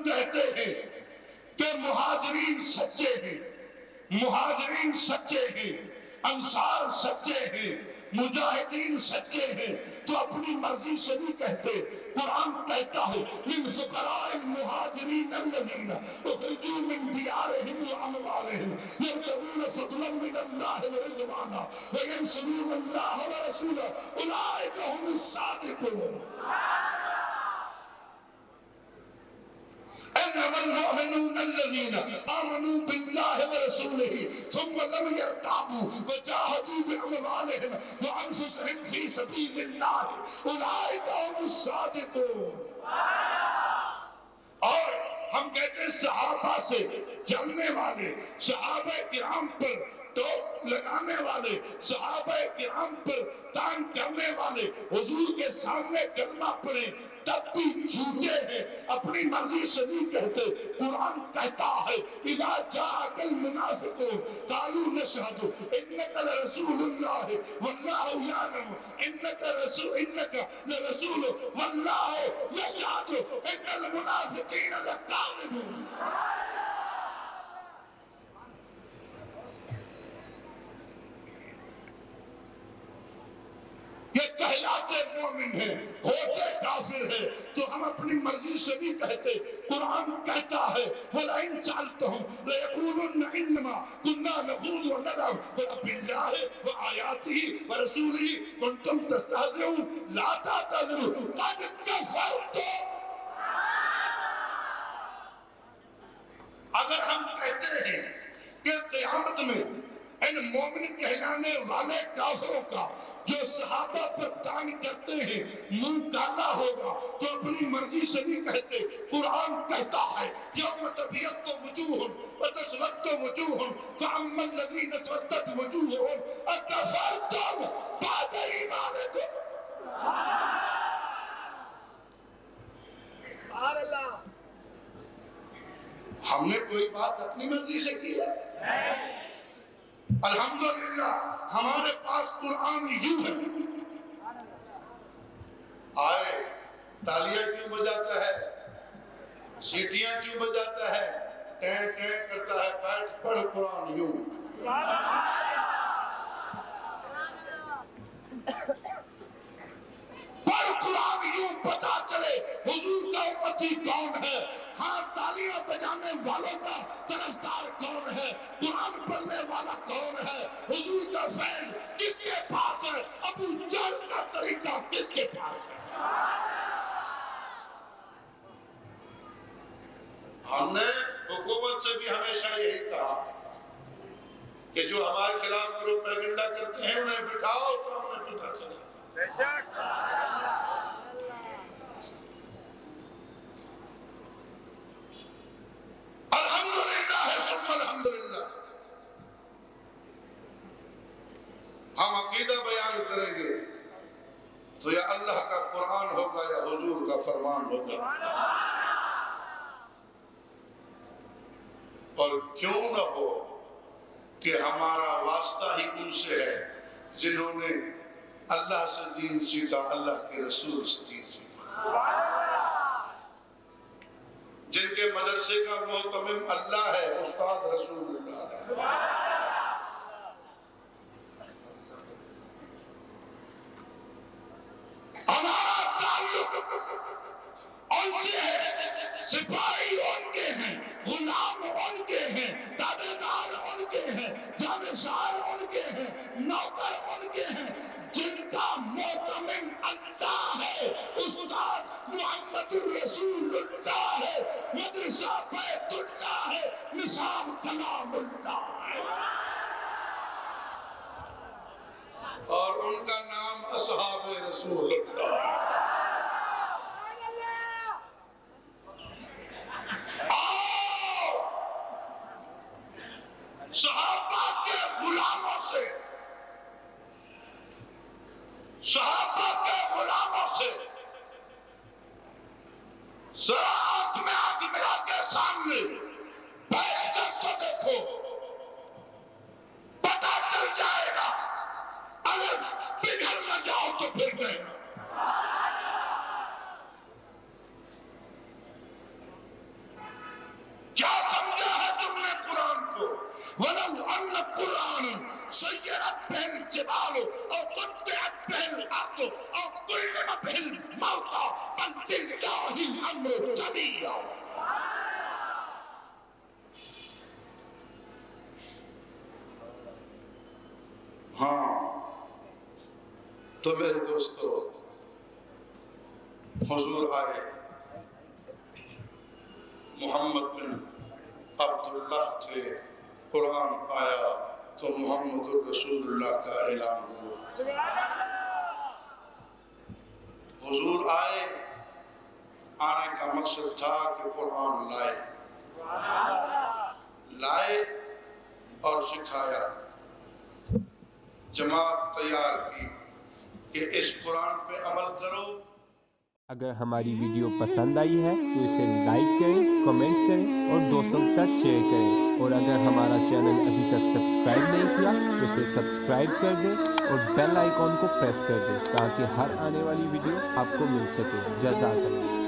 کہتے ہیں کہ مہاجرین سچے ہیں، انصار سچے ہیں، مجاہدین سچے ہیں، تو اپنی مرضی سے نہیں کہتے۔ قرآن کہتا ہے للفقراء المہاجرین الذین اخرجوا من دیارہم واموالہم یبتغون فضلا من اللہ ورضوانا وینصرون اللہ ورسولہ اولئک هم الصادقون۔ انما المؤمنون الذين آمنوا بالله ورسوله ثم لم يرتابوا وجاهدوا بأموالهم وأنفسهم في سبيل الله أولئك هم الصادقون۔ اور ہم کہتے ہیں صحابہ سے جلنے والے، صحابہ کرام پر ٹوپ لگانے والے، صحابہ کرام پر تان کرنے والے حضور کے سامنے کلمہ پڑھے تب بھی جھوٹے ہیں، اپنی مرضی سے نہیں کہتے۔ قرآن کہتا ہے اذا جاءك المنافقون قالوا نشهد انك لرسول الله والله يعلم انك لرسول والله يشهد ان المنافقين لكاذبون۔ یہ کہلاتے مومن ہیں، ہوتے کافر ہیں، تو ہم اپنی مرضی سے نہیں کہتے۔ قرآن کہتا ہے وَلَئِن سَأَلْتَهُمْ لَيَقُولُنَّ إِنَّمَا كُنَّا نَخُوضُ وَنَلْعَبُ قُلْ أَبِاللَّهِ وَآيَاتِهِ وَرَسُولِهِ كُنتُمْ تَسْتَهْزِئُونَ لَا تَعْتَذِرُوا قَدْ كَفَرْتُمْ۔ اگر ہم کہتے ہیں کہ قیامت میں ان مومن کہلانے والے کافروں کا جو صحابہ پر تان کرتے ہیں منہ کالا ہوگا، تو اپنی مرضی سے نہیں کہتے۔ قرآن کہتا ہے یوم تبیض وجوہ وتسود وجوہ فاما الذین اسودت وجوہہم اکفرتم بعد ایمانکم۔ ہم نے کوئی بات اپنی مرضی سے کی ہے؟ الحمدللہ ہمارے پاس قرآن یوں ہے. آئے تالیاں کیوں بجاتا ہے، سیٹیاں کیوں بجاتا ہے، ٹین ٹین کرتا ہے، بیٹھ پڑھ قرآن یوں. پڑھ قرآن یوں، پتا چلے حضور کا امتی کون ہے. ہاں تالیاں بجانے والوں کا طرفدار کون ہے، قرآن پڑھنے والا کون ہے، حضور کا فیض کس کے پاس ہے، ابو جہل کا طریقہ کس کے پاس ہے. ہم نے حکومت سے بھی ہمیشہ یہی کہا کہ جو ہمارے خلاف پروپیگنڈا کرتے ہیں انہیں بٹھاؤ تو ہمیں پتہ چلا. الحمدللہ ثم الحمدللہ. ہم عقیدہ بیان کریں گے تو یا اللہ کا قرآن ہوگا یا حضور کا فرمان ہوگا. اور کیوں نہ ہو کہ ہمارا واسطہ ہی ان سے ہے جنہوں نے اللہ سے دین سیکھا، اللہ کے رسول سے دین سیکھا، جن کے مدرسے کا محتمم اللہ ہے، استاد رسول اللہ ہے. ہمارا تعلق ان سے ہے، سپاہی ان کے ہیں، غلام ان کے ہیں، تابعدار ان کے ہیں، جانشار ان کے ہیں، نوکر ان کے ہیں. جن کا محتمم اللہ ہے، استاد محمد الرسول اللہ ہے، مدرسہ بیت اللہ ہے، نصاب کلام اللہ ہے. اور ان کا نام اصحاب رسول اللہ. صحابہ کے غلاموں سے، صحابہ کے غلاموں سے ذرا آنکھ میں آنکھ ملا کے سامنے بیٹھ کر تو دیکھو، پتا چل جائے گا. اگر پگھل نہ جاؤ تو پھر کہنا. کیا سمجھا ہے تم نے قرآن کو؟ وَلَوْ أَنَّ قُرْآنًا سَيَّرَتْ بِهِ الْجِبَالُ أَوْ قُطِّعَتْ بِهِ الْأَرْضُ أَوْ كُلِّمَ بِهِ الْمَوْتَى بَلْ لِلَّهِ الْأَمْرُ جَمِيعًا. ہاں تو میرے دوستو، حضور آئے، محمد بن عبداللہ تھے، قرآن آیا تو محمد الرسول اللہ کا اعلان ہوا. حضور آئے، آنے کا مقصد تھا کہ قرآن لائے اور سکھایا. جماعت تیار کی کہ اس قرآن پہ عمل کرو. اگر ہماری ویڈیو پسند آئی ہے تو اسے لائک کریں، کمنٹ کریں اور دوستوں کے ساتھ شیئر کریں. اور اگر ہمارا چینل ابھی تک سبسکرائب نہیں کیا تو اسے سبسکرائب کر دیں اور بیل آئیکن کو پریس کر دیں تاکہ ہر آنے والی ویڈیو آپ کو مل سکے. جزاک اللہ.